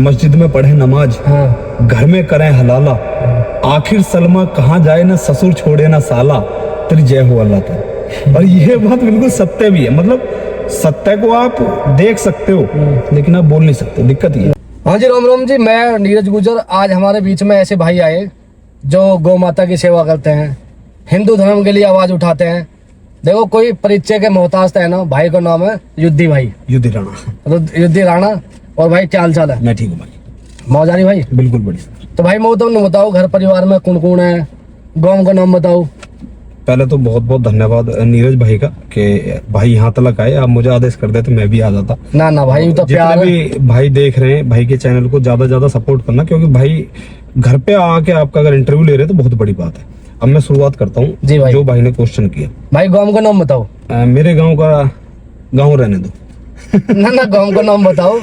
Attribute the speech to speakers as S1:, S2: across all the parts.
S1: मस्जिद में पढ़े नमाज,
S2: हाँ
S1: घर में करें हलाला, आखिर सलमा कहाँ जाए ना ससुर छोड़े ना साला, तेरी जय हो अल्लाह ताला। और ये बात बिल्कुल सत्य भी है, मतलब सत्य को आप देख सकते हो लेकिन आप बोल नहीं सकते, दिक्कत ये।
S2: हाँ जी, राम राम जी। मैं नीरज गुजर। आज हमारे बीच में ऐसे भाई आए जो गौ माता की सेवा करते हैं, हिंदू धर्म के लिए आवाज उठाते हैं। देखो, कोई परिचय के मोहताज है ना। भाई का नाम है युद्धि भाई,
S1: युद्धि राणा।
S2: युद्धि राणा। और भाई क्या हाल चाल है?
S1: मैं ठीक हूँ भाई,
S2: मौज आ रही भाई?
S1: बिल्कुल बढ़िया।
S2: तो भाई मैं तुम बताओ, घर परिवार में कौन कौन है, गाँव का नाम बताओ।
S1: पहले तो बहुत बहुत धन्यवाद नीरज भाई का कि भाई यहाँ तक आए। आप मुझे आदेश कर देते मैं भी आ जाता।
S2: ना ना भाई, तो प्यार
S1: जितने भी भाई देख रहे हैं, भाई के चैनल को ज्यादा ज्यादा सपोर्ट करना, क्योंकि भाई घर पे आके आपका अगर इंटरव्यू ले रहे हैं तो बहुत बड़ी बात है। अब मैं शुरुआत करता हूँ
S2: जी भाई।
S1: जो भाई ने क्वेश्चन किया।
S2: भाई गाँव का नाम बताओ।
S1: मेरे गाँव का गाँव रहने दो।
S2: ना ना, गाँव का नाम बताओ।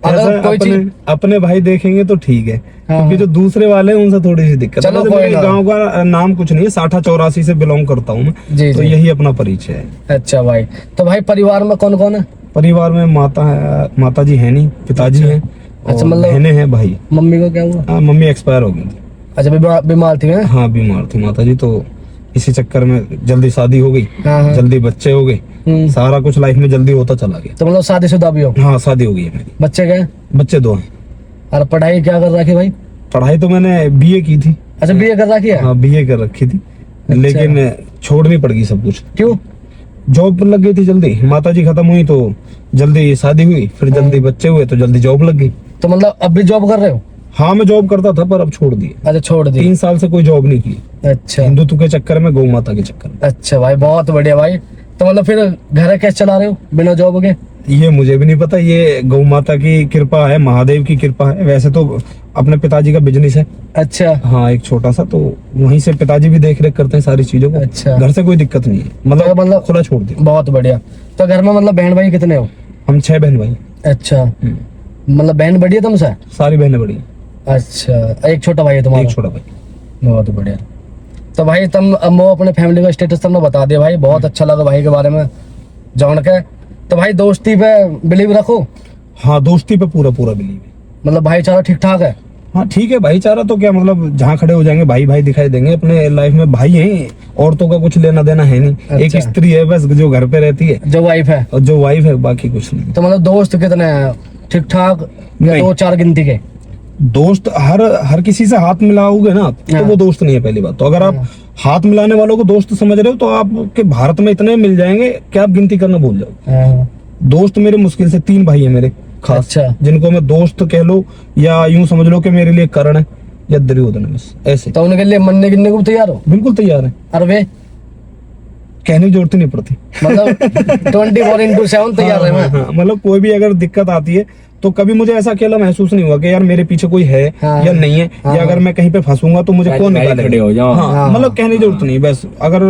S2: अगर कोई चीज
S1: अपने भाई देखेंगे तो ठीक है,
S2: हाँ।
S1: क्योंकि जो दूसरे वाले हैं उनसे थोड़ी सी दिक्कत है।
S2: चलो
S1: वैसे
S2: कोई
S1: मेरे
S2: ना।
S1: गांव का नाम कुछ नहीं है, 6084 से बिलोंग करता हूँ मैं,
S2: जी
S1: तो
S2: जी।
S1: यही अपना परिचय है।
S2: अच्छा भाई, तो भाई परिवार में कौन कौन है?
S1: परिवार में माता जी है नहीं, पिताजी हैं,
S2: अच्छा,
S1: और
S2: मतलब
S1: बहनें हैं, भाई।
S2: मम्मी को क्या हुआ?
S1: मम्मी एक्सपायर हो गई थी।
S2: अच्छा, बीमार थी हैं?
S1: हाँ बीमार थी माता जी, तो इसी चक्कर में जल्दी शादी हो गई,
S2: हाँ, हाँ।
S1: जल्दी बच्चे हो गए, सारा कुछ लाइफ में जल्दी होता चला गया।
S2: तो मतलब शादीशुदा भी हो?
S1: हाँ शादी हो गई है मेरी।
S2: बच्चे गए?
S1: बच्चे 2 हैं।
S2: और पढ़ाई क्या कर रखी भाई?
S1: पढ़ाई तो मैंने बीए की थी।
S2: अच्छा, बीए कर रखी है?
S1: हाँ बीए कर रखी थी, लेकिन छोड़नी पड़ गई सब कुछ।
S2: क्यों?
S1: जॉब लग गई थी जल्दी, माता जी खत्म हुई तो जल्दी शादी हुई, फिर जल्दी बच्चे हुए तो जल्दी जॉब लग गई।
S2: तो मतलब अब भी जॉब कर रहे हो?
S1: हाँ मैं जॉब करता था पर अब छोड़ दिए।
S2: अच्छा, छोड़ दी।
S1: 3 साल से कोई जॉब नहीं की,
S2: अच्छा
S1: हिंदुत्व के चक्कर में, गौ माता के चक्कर में।
S2: अच्छा भाई, बहुत बढ़िया भाई। तो मतलब फिर घर कैसे चला रहे हो बिना जॉब के?
S1: ये मुझे भी नहीं पता, ये गौ माता की कृपा है, महादेव की कृपा है। वैसे तो अपने पिताजी का बिजनेस है।
S2: अच्छा
S1: हाँ एक छोटा सा, तो वहीं से पिताजी भी देख रेख करते हैं सारी चीजों को।
S2: अच्छा।
S1: घर से कोई दिक्कत नहीं है,
S2: तो
S1: मतलब खुला छोड़ दिया।
S2: बहुत बढ़िया। तो घर में मतलब बहन भाई कितने हो?
S1: हम 6 बहन भाई।
S2: अच्छा, मतलब बहन बड़ी है तुमसे?
S1: सारी बहनें बड़ी हैं।
S2: अच्छा, एक छोटा भाई है तुम्हारा?
S1: एक छोटा भाई।
S2: बहुत बढ़िया। तो भाई तुम वो अपने फैमिली का स्टेटस तुमने बता दिया भाई, बहुत अच्छा लगा भाई के बारे में जान के। तो भाई दोस्ती पे बिलीव रखो?
S1: हाँ दोस्ती पे पूरा पूरा बिलीव है।
S2: मतलब भाईचारा ठीक ठाक है?
S1: हाँ ठीक है, भाईचारा तो क्या, मतलब जहाँ खड़े हो जाएंगे भाई भाई दिखाई देंगे। अपने लाइफ में भाई हैं, औरतों का कुछ लेना देना है नहीं।
S2: अच्छा।
S1: एक स्त्री है बस जो घर पे रहती है,
S2: जो वाइफ है,
S1: और जो वाइफ है, बाकी कुछ नहीं।
S2: तो मतलब दोस्त कितने हैं ठीक ठाक या
S1: नहीं।
S2: 2-4 गिनती के?
S1: दोस्त हर किसी से हाथ मिलाओगे ना तो
S2: हाँ।
S1: वो दोस्त नहीं है पहली बात तो। अगर आप हाथ मिलाने वालों को दोस्त समझ रहे हो तो आपके भारत में इतने मिल जाएंगे कि आप गिनती करना भूल जाओ। दोस्त मेरे मुश्किल से 3 भाई है मेरे खास,
S2: अच्छा।
S1: जिनको मैं दोस्त कह लो या यूं समझ लो कि मेरे लिए करण है या दुर्योधन है, बस ऐसे।
S2: तो उनके लिए मरने गिनने को भी तैयार हो?
S1: बिल्कुल तैयार है,
S2: और वे
S1: कहने की जरूरत ही नहीं पड़ती।
S2: मतलब 24/7 तैयार है?
S1: हाँ, मतलब कोई भी अगर दिक्कत आती है तो कभी मुझे ऐसा अकेला महसूस नहीं हुआ कि यार मेरे पीछे कोई है
S2: हाँ।
S1: या नहीं है, या अगर मैं कहीं पे फंसूंगा तो मुझे कौन निकालेगा। हाँ मतलब कहने की जरूरत नहीं, बस अगर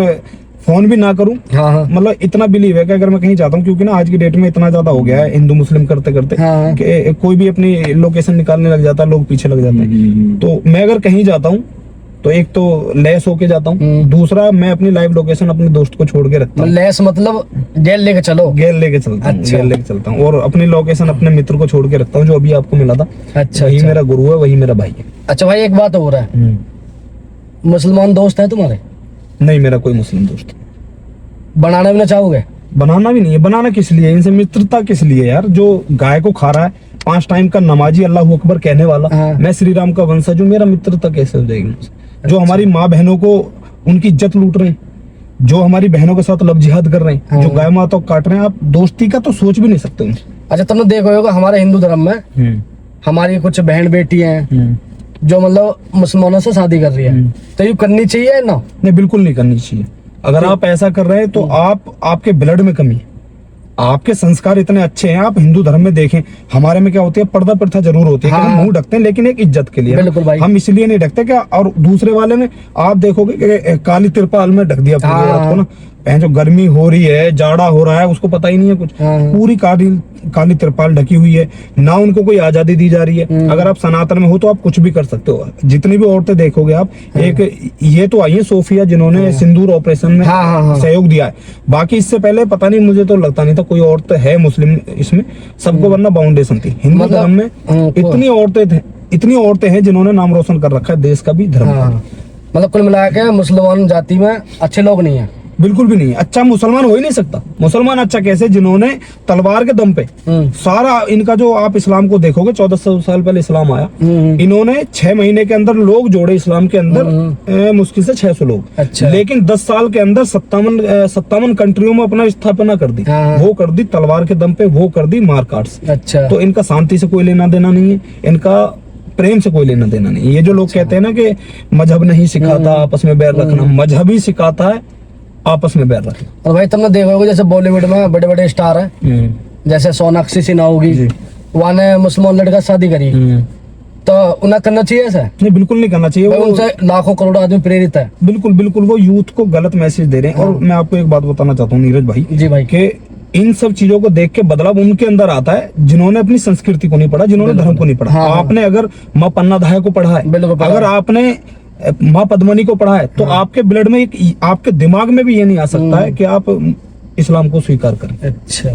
S1: फोन भी ना करूं,
S2: हाँ हाँ
S1: मतलब इतना बिलीव है कि अगर मैं कहीं जाता हूँ, क्योंकि ना आज की डेट में इतना ज्यादा हो गया है हिंदू मुस्लिम करते करते
S2: हाँ।
S1: कि कोई भी अपनी लोकेशन निकालने लग जाता है, लोग पीछे लग जाते हैं। तो मैं अगर कहीं जाता हूँ तो एक तो लेस होके जाता हूँ, दूसरा मैं अपनी लाइव लोकेशन अपने दोस्त को छोड़ के रखता हूँ।
S2: लेस मतलब जेल लेके चलो?
S1: गेल लेके चलता हूँ।
S2: अच्छा।
S1: गेल लेके चलता हूँ और अपनी लोकेशन अपने मित्र को छोड़ के रखता हूँ, जो अभी आपको मिला था।
S2: अच्छा
S1: वही
S2: अच्छा।
S1: मेरा गुरु है, वही मेरा भाई है।
S2: अच्छा भाई, एक बात हो रहा है, मुसलमान दोस्त है तुम्हारे?
S1: नहीं मेरा कोई मुस्लिम दोस्त।
S2: बनाना भी ना चाहोगे?
S1: बनाना भी नहीं है, बनाना किस लिए, इनसे मित्रता किस लिए यार। जो गाय को खा रहा है, 5 टाइम का नमाजी, अल्लाह अकबर कहने वाला,
S2: हाँ।
S1: मैं श्री राम का वंशज हूँ, मेरा मित्रता कैसे हो जाएगी मुझसे? जो हमारी माँ बहनों को उनकी इज्जत लूट रहे हैं, जो हमारी बहनों के साथ लव जिहाद कर रहे हैं,
S2: हाँ।
S1: जो गाय माता को काट रहे हैं, आप दोस्ती का तो सोच भी नहीं सकते उनसे।
S2: अच्छा, तुमने देखा होगा हमारे हिंदू धर्म में हमारी कुछ बहन बेटी हैं जो मतलब मुसलमानों से शादी कर रही है, तो ये करनी चाहिए ना?
S1: नहीं बिल्कुल नहीं करनी चाहिए। अगर आप ऐसा कर रहे हैं तो आपके ब्लड में कमी है, आपके संस्कार इतने अच्छे हैं। आप हिंदू धर्म में देखें, हमारे में क्या होती है, पर्दा प्रथा जरूर होती है कि हम मुंह ढकते हैं, लेकिन एक इज्जत के लिए।
S2: बिल्कुल भाई।
S1: हम इसलिए नहीं ढकते क्या, और दूसरे वाले में आप देखोगे कि काली तिरपाल में ढक दिया पूरी औरत को ना, जो गर्मी हो रही है, जाड़ा हो रहा है, उसको पता ही नहीं है कुछ।
S2: हाँ।
S1: पूरी काली काली तिरपाल ढकी हुई है, ना उनको कोई आजादी दी जा रही है। अगर आप सनातन में हो तो आप कुछ भी कर सकते हो। जितनी भी औरतें देखोगे आप, एक ये तो आई है सोफिया जिन्होंने सिंदूर ऑपरेशन में
S2: हाँ।
S1: सहयोग दिया है। बाकी इससे पहले पता नहीं, मुझे तो लगता नहीं था कोई औरत है मुस्लिम इसमें, सबको वरना फाउंडेशन थी। हिंदू
S2: मतलब-
S1: धर्म में इतनी औरतें हैं जिन्होंने नाम रोशन कर रखा है देश का भी, धर्म का भी।
S2: हाँ, मतलब कुल मिला के मुसलमान जाति में अच्छे लोग नहीं है।
S1: बिल्कुल भी नहीं। अच्छा मुसलमान हो ही नहीं सकता। मुसलमान अच्छा कैसे, जिन्होंने तलवार के दम पे सारा इनका जो आप इस्लाम को देखोगे, 1400 साल पहले इस्लाम आया, इन्होंने 6 महीने के अंदर लोग जोड़े इस्लाम के अंदर, मुश्किल से 600 लोग।
S2: अच्छा।
S1: लेकिन 10 साल के अंदर 57 कंट्रियों में अपना स्थापना कर दी।
S2: हाँ।
S1: वो कर दी तलवार के दम पे, वो कर दी मारकाट से।
S2: अच्छा।
S1: तो इनका शांति से कोई लेना देना नहीं है, इनका प्रेम से कोई लेना देना नहीं। ये जो लोग कहते हैं ना कि मजहब नहीं सिखाता आपस में बैर रखना, मजहब ही सिखाता है आपस में बैर रखना।
S2: और भाई तुमने देखा होगा जैसे बॉलीवुड में बड़े बड़े स्टार हैं, जैसे सोनाक्षी सिन्हा होगी, वहाँ ने मुसलमान लड़का शादी करी, तो उन्हें करना चाहिए ऐसा?
S1: नहीं, बिल्कुल नहीं करना चाहिए।
S2: भाई
S1: वो
S2: उनसे लाखों करोड़ों आदमी प्रेरित है।
S1: बिल्कुल वो यूथ को गलत मैसेज दे रहे हैं। और मैं आपको एक बात बताना चाहता हूँ नीरज भाई,
S2: जी भाई,
S1: कि इन सब चीजों को देख के बदलाव उनके अंदर आता है जिन्होंने अपनी संस्कृति को नहीं पढ़ा, जिन्होंने धर्म को नहीं पढ़ा।
S2: हाँ।
S1: आपने अगर माँ पन्नाधाय को पढ़ा है,
S2: बिल्कुल पढ़ा
S1: अगर
S2: है।
S1: आपने माँ पद्मनी को पढ़ा है, तो आपके ब्लड में आपके दिमाग में भी ये नहीं आ सकता है कि आप इस्लाम को स्वीकार करें।
S2: अच्छा।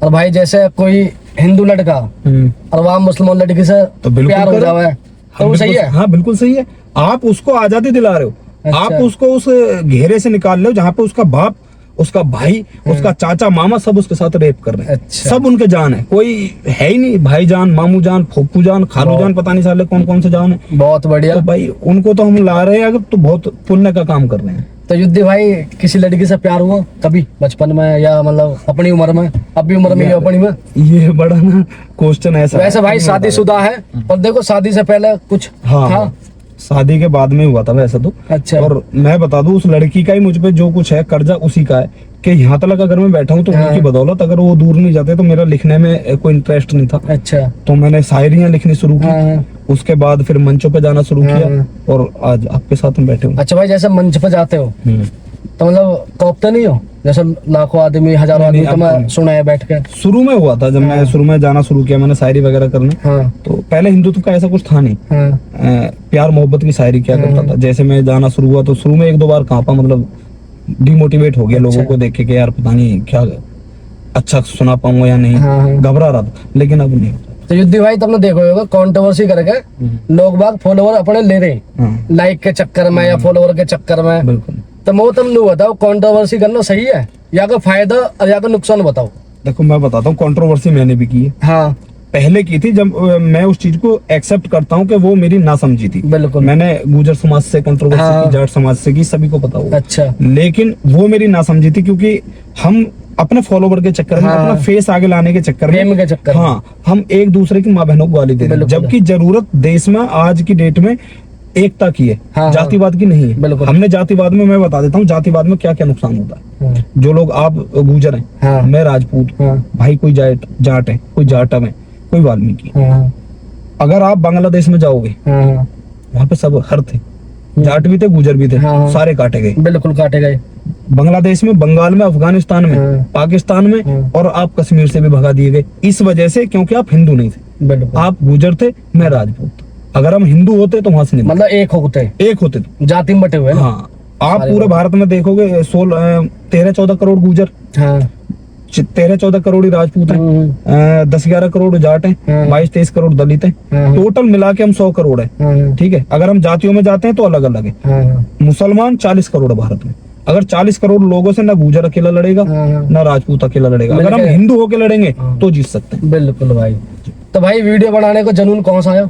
S2: और भाई जैसे कोई हिंदू लड़का और वहाँ मुसलमान लड़की से
S1: तो बिल्कुल
S2: प्यार हो
S1: करो।
S2: जावे तो वो सही है?
S1: हाँ बिल्कुल सही है। आप उसको आजादी दिला रहे हो।
S2: अच्छा।
S1: आप उसको उस घेरे से निकाल रहे हो जहाँ पे उसका बाप, उसका भाई, उसका चाचा, मामा सब उसके साथ रेप कर रहे हैं।
S2: अच्छा।
S1: सब उनके जान है, कोई है ही नहीं भाई जान, मामू जान, फूफू जान, खालू जान, पता नहीं साले कौन कौन से जान है।
S2: बहुत बढ़िया।
S1: तो भाई उनको तो हम ला रहे हैं अगर, तो बहुत पुण्य का काम कर रहे हैं।
S2: तो युद्धि भाई किसी लड़की से प्यार हुआ कभी बचपन में, या मतलब अपनी उम्र में, अभी उम्र में या अपनी में?
S1: ये बड़ा ना क्वेश्चन ऐसा
S2: वैसे भाई शादीशुदा है, और देखो शादी से पहले कुछ
S1: हाँ,
S2: था?
S1: शादी के बाद में हुआ था वैसे तो।
S2: अच्छा।
S1: और मैं बता दूं, उस लड़की का ही मुझ पे जो कुछ है कर्जा उसी का है, कि यहाँ तक अगर मैं बैठा हूँ तो उनकी बदौलत। अगर वो दूर नहीं जाते तो मेरा लिखने में कोई इंटरेस्ट नहीं था।
S2: अच्छा।
S1: तो मैंने शायरियाँ लिखनी शुरू की।
S2: हाँ।
S1: उसके बाद फिर मंचों पे जाना शुरू किया, और आज आपके साथ में बैठे हूँ।
S2: अच्छा भाई, जैसे मंच पे जाते हो तो मतलब कौपते नहीं हो? जैसे लाखों आदमी, हजारों आदमी तो मैं सुना है बैठ के।
S1: शुरू में हुआ था, जब मैं शुरू में जाना शुरू किया, मैंने शायरी वगैरह करने,
S2: हाँ।
S1: तो पहले हिंदुत्व का ऐसा कुछ था नहीं।
S2: हाँ।
S1: प्यार मोहब्बत की शायरी क्या करता था। जैसे मैं जाना शुरू हुआ तो शुरू में 1-2 बार कांपा, मतलब डिमोटिवेट हो गया लोगों को देख के कि यार पता नहीं क्या अच्छा सुना पाऊंगा या नहीं, घबरा रहा था। लेकिन अब नहीं।
S2: तो युद्धि भाई तुमने देखो होगा कंट्रोवर्सी करके लोग बाग फॉलोवर अपने ले रहे हैं, लाइक के चक्कर में या फॉलोवर के चक्कर में।
S1: बिल्कुल।
S2: तो मैं तुम लोग बताओ, कंट्रोवर्सी करना सही है या का फायदा और या का नुकसान बताओ?
S1: देखो मैं बताता हूँ, कंट्रोवर्सी मैंने भी की है।
S2: हाँ।
S1: पहले की थी, जब मैं उस चीज को एक्सेप्ट करता हूँ कि वो मेरी नासमझी थी।
S2: बिल्कुल।
S1: मैंने गुजर समाज से कंट्रोवर्सी
S2: हाँ।
S1: की, जाट समाज से की, सभी को पता होगा।
S2: अच्छा।
S1: लेकिन वो मेरी नासमझी थी, क्योंकि हम अपने फॉलोवर के चक्कर में, अपना फेस आगे लाने के चक्कर में,
S2: फेम के चक्कर में,
S1: हाँ, हम एक दूसरे की माँ बहनों को गाली दे रहे हैं, जबकि जरूरत देश में आज की डेट में एकता की है,
S2: हाँ,
S1: जातिवाद की नहीं है।
S2: बिल्कुल।
S1: हमने जातिवाद में, मैं बता देता हूँ जातिवाद में क्या क्या नुकसान होता है। जो लोग, आप गुजर हैं,
S2: हाँ,
S1: मैं राजपूत,
S2: हाँ,
S1: भाई कोई जाट है, कोई जाटम है, कोई वाल्मीकि।
S2: हाँ,
S1: अगर आप बांग्लादेश में जाओगे,
S2: हाँ,
S1: वहाँ पे सब हर थे, जाट भी थे, गुजर भी थे,
S2: हाँ,
S1: सारे काटे गए।
S2: बिल्कुल काटे गए।
S1: बांग्लादेश में, बंगाल में, अफगानिस्तान में,
S2: हाँ,
S1: पाकिस्तान में, और आप कश्मीर से भी भगा दिए गए, इस वजह से, क्योंकि आप हिंदू नहीं थे।
S2: बिल्कुल।
S1: आप गुजर थे, मैं राजपूत। अगर हम हिंदू होते तो वहां से नहीं,
S2: मतलब एक
S1: होते तो
S2: जाति में बटे हुए ना।
S1: हाँ। आप पूरे भारत में देखोगे 13-14 करोड़ गुजर,
S2: हाँ,
S1: 13-14 करोड़ ही राजपूत हैं, 10-11 करोड़ जाट हैं, 22-23 करोड़ दलित हैं, टोटल मिला के हम 100 करोड़ हैं। ठीक है। अगर हम जातियों में जाते हैं तो अलग अलग है। मुसलमान 40 करोड़ भारत में। अगर 40 करोड़ लोगों से ना गुजर अकेला लड़ेगा, ना राजपूत अकेला लड़ेगा। अगर हम हिंदू होके लड़ेंगे तो जीत सकते हैं।
S2: बिल्कुल भाई। तो भाई वीडियो बनाने को जुनून कौन सा आया,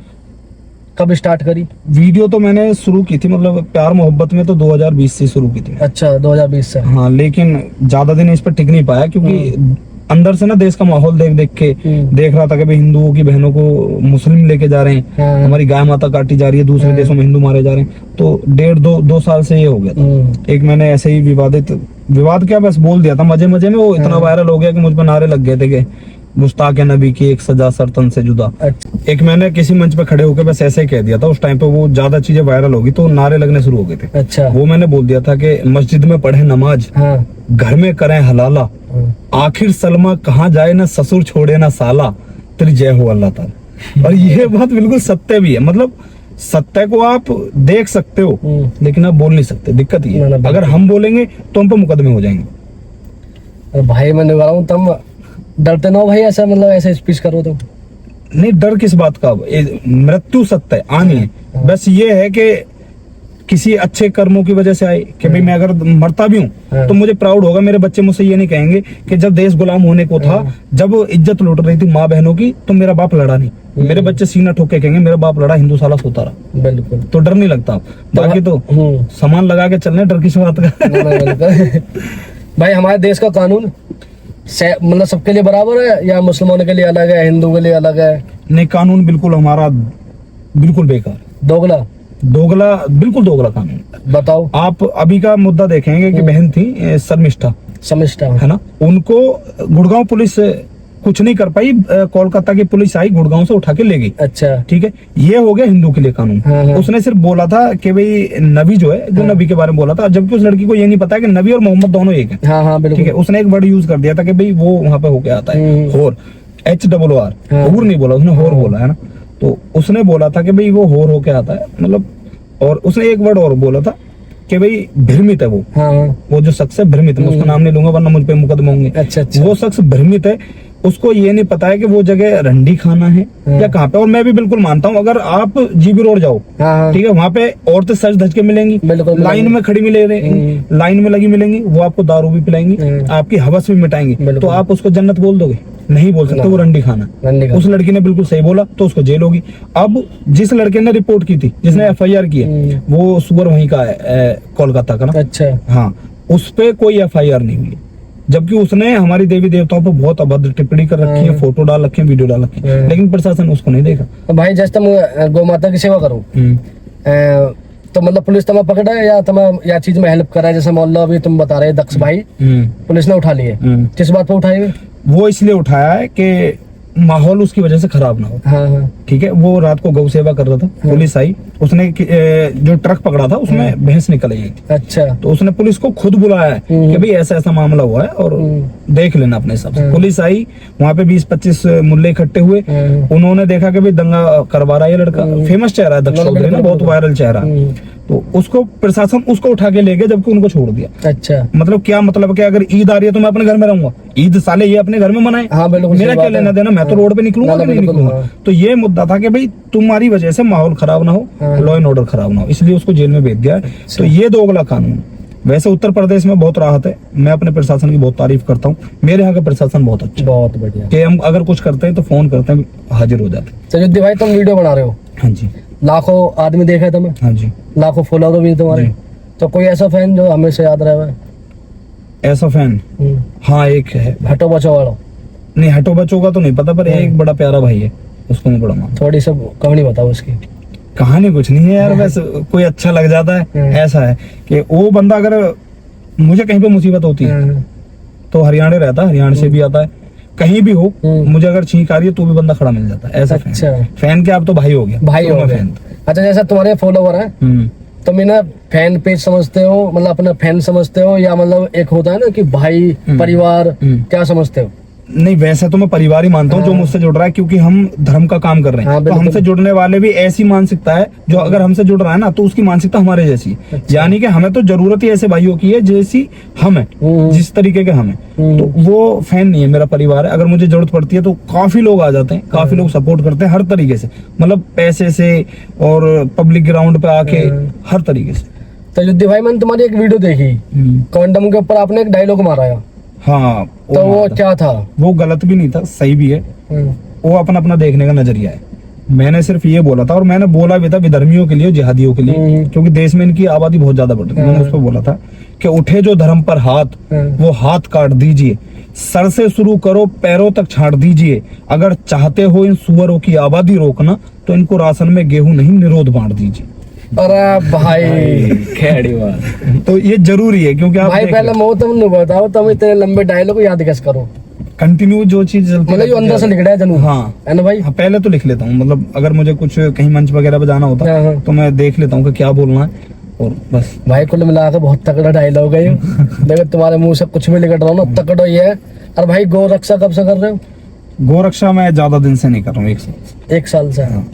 S2: कब स्टार्ट करी?
S1: वीडियो तो मैंने शुरू की थी, मतलब प्यार मोहब्बत में तो 2020 से शुरू की थी।
S2: अच्छा, 2020 से।
S1: हाँ, लेकिन ज्यादा दिन इस पर टिक नहीं पाया, क्योंकि अंदर से ना देश का माहौल देख के देख रहा था कि भाई हिंदुओं की बहनों को मुस्लिम लेके जा रहे हैं, हमारी गाय माता काटी जा रही है, दूसरे देशों में हिंदू मारे जा रहे हैं। तो 1.5-2 साल से ये हो गया था। एक मैंने ऐसे ही विवाद क्या बस बोल दिया था मजे मजे में, वो इतना वायरल हो गया कि मुझ पर नारे लग गए थे कि गुस्ताख नबी की एक सजा सरतन से जुदा।
S2: अच्छा
S1: एक मैंने किसी मंच पे खड़े होकर बस ऐसे ही कह दिया था, उस टाइम पे वो ज्यादा चीजें वायरल होगी तो नारे लगने शुरू हो गए थे।
S2: अच्छा
S1: वो मैंने बोल दिया था कि मस्जिद में पढ़े नमाज,
S2: हाँ
S1: घर में करें हलाला,
S2: हाँ।
S1: आखिर सलमा कहाँ जाए ना ससुर छोड़े ना साला, तेरी जय हो अल्लाह ताला। और ये बात बिल्कुल सत्य भी है, मतलब सत्य को आप देख सकते हो लेकिन आप बोल नहीं सकते। दिक्कत ये
S2: ना,
S1: है,
S2: ना,
S1: अगर हम बोलेंगे तो हम पे मुकदमे हो जाएंगे।
S2: अरे भाई मैंने बोला हूँ तुम डरते ना हो भाई, ऐसा मतलब ऐसे स्पीच करो तो।
S1: नहीं, डर किस बात का, मृत्यु सत्य है, आनी है। बस ये है कि किसी अच्छे कर्मों की वजह से आए कि भाई मैं अगर मरता भी हूँ तो मुझे प्राउड होगा, मेरे बच्चे मुझसे ये नहीं कहेंगे कि जब देश गुलाम होने को था, जब इज्जत लूट रही थी माँ बहनों की, तो मेरा बाप लड़ा नहीं। मेरे बच्चे सीना ठोक के कहेंगे मेरा बाप लड़ा, हिंदू साला सोता रहा।
S2: बिल्कुल।
S1: तो डर नहीं लगता। बाकी तो सामान लगा के चलने, डर किस बात का।
S2: भाई हमारे देश का कानून मतलब सबके लिए बराबर है या मुसलमानों के लिए अलग है, हिंदू के लिए अलग है?
S1: नहीं, कानून बिल्कुल हमारा बिल्कुल बेकार,
S2: दोगला
S1: दोगला, बिल्कुल दोगला कानून।
S2: बताओ।
S1: आप अभी का मुद्दा देखेंगे कि बहन थी शर्मिष्ठा,
S2: समझता
S1: है ना, उनको गुड़गांव पुलिस कुछ नहीं कर पाई, कोलकाता की पुलिस आई, गुड़गांव से उठा के ले गई।
S2: अच्छा
S1: ठीक है, ये हो गया हिंदू के लिए कानून।
S2: हाँ, हाँ।
S1: उसने सिर्फ बोला था कि भाई नबी जो है, जो नबी के बारे में बोला था, जबकि उस लड़की को ये नहीं पता है कि नबी और मोहम्मद दोनों एक है।
S2: हाँ हाँ
S1: ठीक
S2: बिल्कुल।
S1: है, उसने एक वर्ड यूज कर दिया था कि भाई वो वहां पे होके आता है, होर, HOR,
S2: हाँ।
S1: होर नहीं बोला उसने, होर बोला, है ना। तो उसने बोला था कि भाई वो होर होके आता है, मतलब, और उसने एक वर्ड और बोला था कि भाई भ्रमित है वो।
S2: हाँ हाँ।
S1: वो जो शख्स है भ्रमित, मैं उसका नाम नहीं लूंगा वरना मुझ पे मुकदमा होंगे।
S2: अच्छा अच्छा।
S1: वो शख्स भ्रमित है, उसको ये नहीं पता है कि वो जगह रंडी खाना है या कहाँ पे। और मैं भी बिल्कुल मानता हूँ, अगर आप GB रोड जाओ,
S2: हाँ हाँ
S1: ठीक है, वहाँ पे औरतें सज धज के मिलेंगी,
S2: बिल्कुल,
S1: लाइन में खड़ी मिलेंगी, लाइन में लगी मिलेंगी, वो आपको दारू भी पिलाएंगी, आपकी हवस भी मिटाएंगी,
S2: बिल्कुल।
S1: तो आप उसको जन्नत बोल दोगे? नहीं बोल सकते, वो रंडी खाना।
S2: रंडी खाना।
S1: उस लड़की ने बिल्कुल सही बोला, तो उसको जेल होगी। अब जिस लड़के ने रिपोर्ट की थी, जिसने FIR की है, वो सुअर वहीं का है, कोलकाता का ना।
S2: अच्छा
S1: हाँ, उस पे कोई FIR नहीं हुई, जबकि उसने हमारी देवी देवताओं पर बहुत अभद्र टिप्पणी कर रखी है, फोटो डाल रखी है, वीडियो डाल रखी है, लेकिन प्रशासन उसको नहीं देखा।
S2: तो भाई जैसे तुम गौ माता की सेवा करो तो मतलब पुलिस तुम्हें पकड़ा है या तुम्हें या चीज में हेल्प करा है? जैसे मोहल्ला अभी तुम बता रहे दक्ष भाई, पुलिस ने उठा लिए, किस बात पे उठाई?
S1: वो इसलिए उठाया है कि माहौल उसकी वजह से खराब ना हो।
S2: हाँ हाँ
S1: ठीक है, वो रात को गौ सेवा कर रहा था, पुलिस आई, उसने जो ट्रक पकड़ा था उसमें भैंस निकल आई थी।
S2: अच्छा।
S1: तो उसने पुलिस को खुद बुलाया है कि भाई ऐसा ऐसा मामला हुआ है और देख लेना अपने हिसाब से। पुलिस आई, वहाँ पे 20-25 मुल्ले इकट्ठे हुए, उन्होंने देखा कि भाई दंगा करवा रहा है ये लड़का, फेमस चेहरा है दक्ष चौधरी ना, बहुत वायरल चेहरा, तो उसको प्रशासन उसको उठा के ले गया, जबकि उनको छोड़ दिया।
S2: अच्छा।
S1: मतलब क्या मतलब कि अगर ईद आ रही है तो मैं अपने घर में रहूंगा, ईद साले ये अपने घर में मनाए,
S2: हाँ बिल्कुल,
S1: मेरा क्या लेना देना, मैं तो रोड पे निकलूंगा कि नहीं निकलूंगा। तो ये मुद्दा था कि भाई तुम्हारी वजह से माहौल खराब ना हो, लॉ एंड ऑर्डर खराब ना हो, इसलिए उसको जेल में भेज दिया। तो ये दोगला कानून। वैसे उत्तर प्रदेश में बहुत राहत है, मैं अपने प्रशासन की बहुत तारीफ करता हूँ, मेरे यहाँ का प्रशासन बहुत अच्छा,
S2: बहुत बढ़िया।
S1: कि हम अगर कुछ करते हैं तो फोन करते हैं, हाजिर हो जाते हैं।
S2: सयुद्दी भाई तुम वीडियो बना रहे हो,
S1: हाँ जी,
S2: लाखों आदमी देखे तुम्हें,
S1: हाँ जी,
S2: लाखों फॉलोअर भी तुम्हारे, तो कोई ऐसा फैन जो हमेशा याद रहे?
S1: ऐसा फैन, हाँ एक है,
S2: हटो बचो वाला।
S1: नहीं हटो बच्चों का तो नहीं पता, पर एक बड़ा प्यारा भाई है, उसको मैं बड़ा मानता हूं।
S2: थोड़ी सब कहानी बताओ उसकी।
S1: कहानी कुछ नहीं है यार, बस कोई अच्छा लग जाता है। ऐसा है कि वो बंदा अगर मुझे कहीं पे मुसीबत होती है तो हरियाणा रहता है, हरियाणा से भी आता है, कहीं भी हो मुझे अगर छींक आ रही है तो भी बंदा खड़ा मिल जाता है। ऐसा
S2: अच्छा।
S1: फैन के आप तो भाई हो गया,
S2: भाई हो गया। अच्छा, जैसा तुम्हारे फॉलोवर है तुम इन्हें फैन पेज समझते हो, मतलब अपना फैन समझते हो, या मतलब एक होता है ना कि भाई परिवार, क्या समझते हो?
S1: नहीं, वैसे तो मैं परिवार ही मानता हूँ जो मुझसे जुड़ रहा है, क्योंकि हम धर्म का काम कर रहे हैं। तो हमसे जुड़ने वाले भी ऐसी मानसिकता है, जो अगर हमसे जुड़ रहा है ना तो उसकी मानसिकता हमारे जैसी है। यानी कि हमें तो जरूरत ही ऐसे भाइयों की है जैसी हम है, जिस तरीके के हम है। तो वो फैन नहीं है, मेरा परिवार है। अगर मुझे जरूरत पड़ती है तो काफी लोग आ जाते हैं, काफी लोग सपोर्ट करते हैं हर तरीके से, मतलब पैसे से और पब्लिक ग्राउंड पे आके हर तरीके से।
S2: तो युद्धि भाई मैंने तुम्हारी एक वीडियो देखी, कॉन्डम के ऊपर आपने एक डायलॉग मारा है।
S1: हाँ,
S2: तो वो क्या था?
S1: वो गलत भी नहीं था, सही भी है, वो अपना अपना देखने का नजरिया है। मैंने सिर्फ ये बोला था, और मैंने बोला भी था विधर्मियों के लिए, जिहादियों के लिए, क्योंकि देश में इनकी आबादी बहुत ज्यादा बढ़ रही है। मैंने उस पर बोला था कि उठे जो धर्म पर हाथ, वो हाथ काट दीजिए, सर से शुरू करो पैरों तक छाट दीजिए। अगर चाहते हो इन सुअरों की आबादी रोकना तो इनको राशन में गेहूं नहीं निरोध बांट दीजिए।
S2: अरे भाई खेड़ी बात।
S1: तो ये जरूरी है, क्योंकि आप
S2: भाई पहले मैं तुम बताओ, तुम इतने लंबे डायलॉग याद कैसे करो?
S1: कंटिन्यू जो चीज चलती
S2: मतलब जो अंदर से लिख रहा है जनू,
S1: हाँ
S2: है ना भाई?
S1: हाँ, पहले तो लिख लेता हूँ, मतलब अगर मुझे कुछ कहीं मंच वगैरह पे जाना होता
S2: हाँ, हाँ।
S1: तो मैं देख लेता हूँ कि क्या बोलना है, और बस।
S2: भाई कुल मिला के बहुत तगड़ा डायलॉग है ये। देखो तुम्हारे मुंह से कुछ भी निकल रहा हो ना, तगड़ा ये है। और भाई गौ रक्षा कब से कर रहे हो?
S1: गोरक्षा मैं ज्यादा दिन से नहीं कर रहा हूँ, 1 साल।
S2: 1 साल से।
S1: हाँ।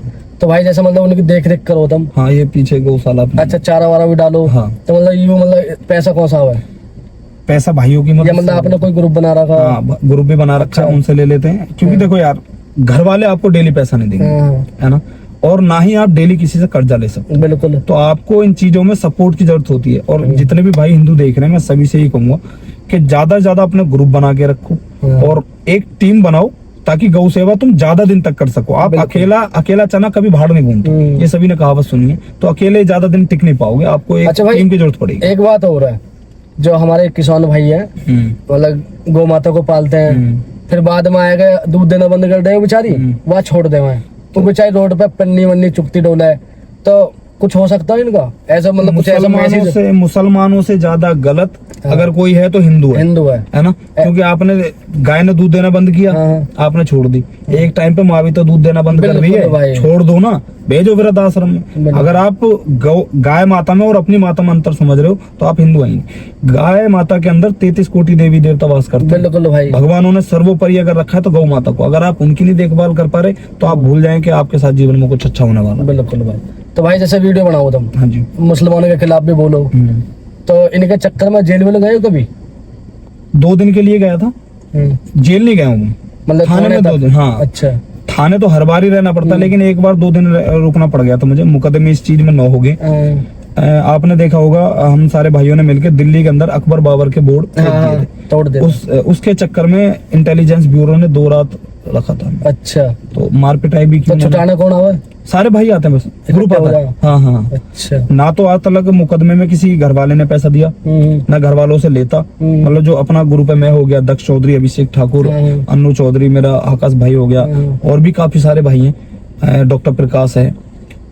S2: तो भाई जैसे मतलब उनकी देख रेख करो तुम।
S1: हाँ, ये पीछे गौशाला अपनी।
S2: अच्छा, चारा वारा भी डालो।
S1: हाँ।
S2: तो मतलब ये मतलब पैसा कौन सा है?
S1: पैसा भाइयों की
S2: या
S1: मदद
S2: मतलब
S1: से।
S2: आपने कोई ग्रुप बना रखा?
S1: हाँ, ग्रुप भी बना रखा है,
S2: अच्छा।
S1: उनसे ले लेते हैं, क्योंकि देखो यार, घर वाले आपको डेली पैसा नहीं देंगे,
S2: हाँ,
S1: है ना, और ना ही आप डेली किसी से कर्जा ले सकते
S2: बिल्कुल।
S1: हो। तो आपको इन चीजों में सपोर्ट की जरूरत होती है, और जितने भी भाई हिंदू देख रहे हैं, मैं सभी से यही कहूंगा कि ज्यादा से ज्यादा अपने ग्रुप बना के रखो,
S2: हाँ।
S1: और एक टीम बनाओ, ताकि गौ सेवा तुम ज्यादा दिन तक कर सको। आप
S2: बिल्कुल।
S1: अकेला चना कभी भाड़ नहीं घूमता, ये सभी ने कहावत सुनी है, तो अकेले ज्यादा दिन टिक नहीं पाओगे, आपको एक
S2: अच्छा भाई,
S1: टीम की जरूरत पड़ेगी।
S2: एक बात और है, जो हमारे किसान भाई है, मतलब गौ माता को पालते हैं, फिर बाद में आएगा दूध देना बंद कर दे बेचारी, वहाँ छोड़ दे वहाँ, तो बेचारी रोड पे पन्नी वन्नी चुकती डोला है, तो कुछ हो सकता है इनका ऐसा, मतलब कुछ ऐसा मैसेज?
S1: मुसलमानों से ज्यादा गलत अगर कोई है तो हिंदू है ना, क्योंकि आपने गाय ने दूध देना बंद किया,
S2: हाँ।
S1: आपने छोड़ दी, एक टाइम पे माँ भी तो दूध देना बंद कर रही
S2: बिल्कुल भाई।
S1: है, छोड़ दो ना, भेजो वृद्धाश्रम में।
S2: बिल्कुल।
S1: अगर आप गाय माता में और अपनी माता में अंतर समझ रहे हो तो आप हिंदू आएंगे। गाय माता के अंदर 33 कोटि देवी देवता वास करते हैं।
S2: बिल्कुल भाई।
S1: भगवानों ने सर्वोपरि अगर रखा है तो गौ माता को, अगर आप उनकी नहीं देखभाल कर पा रहे तो आप भूल जाएं कि आपके साथ जीवन में कुछ अच्छा होने वाला है।
S2: बिल्कुल भाई। तो भाई जैसे वीडियो बनाओ तुम,
S1: हाँ जी।
S2: मुसलमानों के खिलाफ भी बोलो, तो इनके चक्कर में जेल में गए हो कभी?
S1: 2 दिन के लिए गया था, जेल नहीं गया हूँ,
S2: मतलब
S1: थाने में 2 दिन। हाँ,
S2: अच्छा।
S1: थाने तो हर बार ही रहना पड़ता, लेकिन एक बार 2 दिन रुकना पड़ गया था मुझे, मुकदमे इस चीज में 9 हो गए। आपने देखा होगा, हम सारे भाइयों ने मिलकर दिल्ली के अंदर अकबर बाबर के बोर्ड
S2: तोड़ दिए थे।
S1: उसके चक्कर में इंटेलिजेंस ब्यूरो ने 2 रात रखा था।
S2: अच्छा,
S1: तो मार पिटाई भी की
S2: तो
S1: उन्होंने।
S2: छुटाना कौन आवा?
S1: सारे भाई आते हैं, बस ग्रुप आता है। हाँ हाँ।
S2: अच्छा।
S1: ना तो आज तक मुकदमे में किसी घर वाले ने पैसा दिया, ना घर वालों से लेता, मतलब जो अपना ग्रुप है, मैं हो गया, दक्ष चौधरी, अभिषेक ठाकुर, अन्नू चौधरी, मेरा आकाश भाई हो गया, और भी काफी सारे भाई हैं, डॉक्टर प्रकाश है,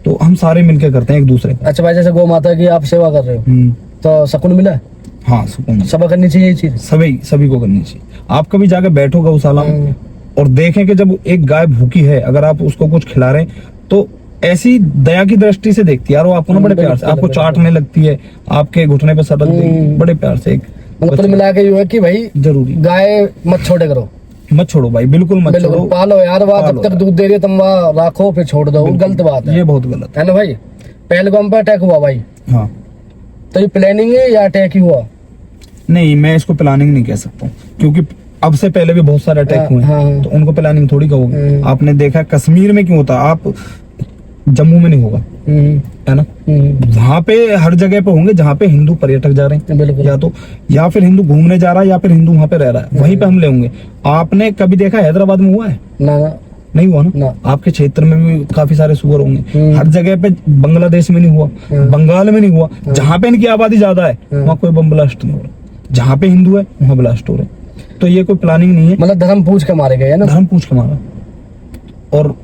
S1: तो हम सारे मिलके करते हैं एक दूसरे।
S2: अच्छा भाई, जैसे गौ माता की आप सेवा कर रहे हो, तो सुकून मिला?
S1: हाँ, सुकून।
S2: सेवा करनी चाहिए ये चीज,
S1: सभी को करनी चाहिए। आप कभी जाके बैठो गौशाला में और देखें कि जब एक गाय भूखी है, अगर आप उसको कुछ खिला रहे हैं तो ऐसी दया की दृष्टि से देखती है यार वो आपको ना, बड़े प्यार से आपको चाटने लगती है, आपके घुटने पे सटक देगी बड़े प्यार से।
S2: मतलब कुल मिला के ये है कि भाई
S1: जरूरी
S2: गाय मत छोड़े करो,
S1: मत छोड़ो भाई, बिल्कुल मत छोड़ो,
S2: पालो यार, वहाँ जब तक दूध दे रही है तुम वहाँ रखो, फिर छोड़ दो, गलत बात है,
S1: ये बहुत गलत
S2: है ना भाई। पहलगाम पे अटैक हुआ भाई,
S1: हाँ,
S2: तो ये प्लानिंग है या अटैक ही हुआ?
S1: नहीं, मैं इसको प्लानिंग नहीं कह सकता हूँ, क्योंकि अब से पहले भी बहुत सारे अटैक हुए हैं, तो उनको प्लानिंग थोड़ी कहोगे। आपने देखा कश्मीर में क्यों होता, आप जम्मू में नहीं होगा, है ना, वहाँ पे हर जगह पे होंगे जहाँ पे हिंदू पर्यटक जा रहे हैं, या फिर हिंदू घूमने जा रहा है, या फिर हिंदू वहाँ पे रह रहा है, वहीं पे हमले होंगे। आपने कभी देखा हैदराबाद में हुआ है?
S2: ना,
S1: नहीं हुआ ना। आपके क्षेत्र में भी काफी सारे सुअर होंगे, हर जगह पे। बांग्लादेश में नहीं हुआ, बंगाल में नहीं हुआ, जहाँ पे इनकी आबादी ज्यादा है वहाँ कोई बम ब्लास्ट नहीं हो रहा, जहाँ पे हिंदू है वहाँ ब्लास्ट हो रहे। तो ये कोई प्लानिंग नहीं है,
S2: मतलब धर्म पूछ के मारे गए है ना,
S1: धर्म पूछ के मारा। और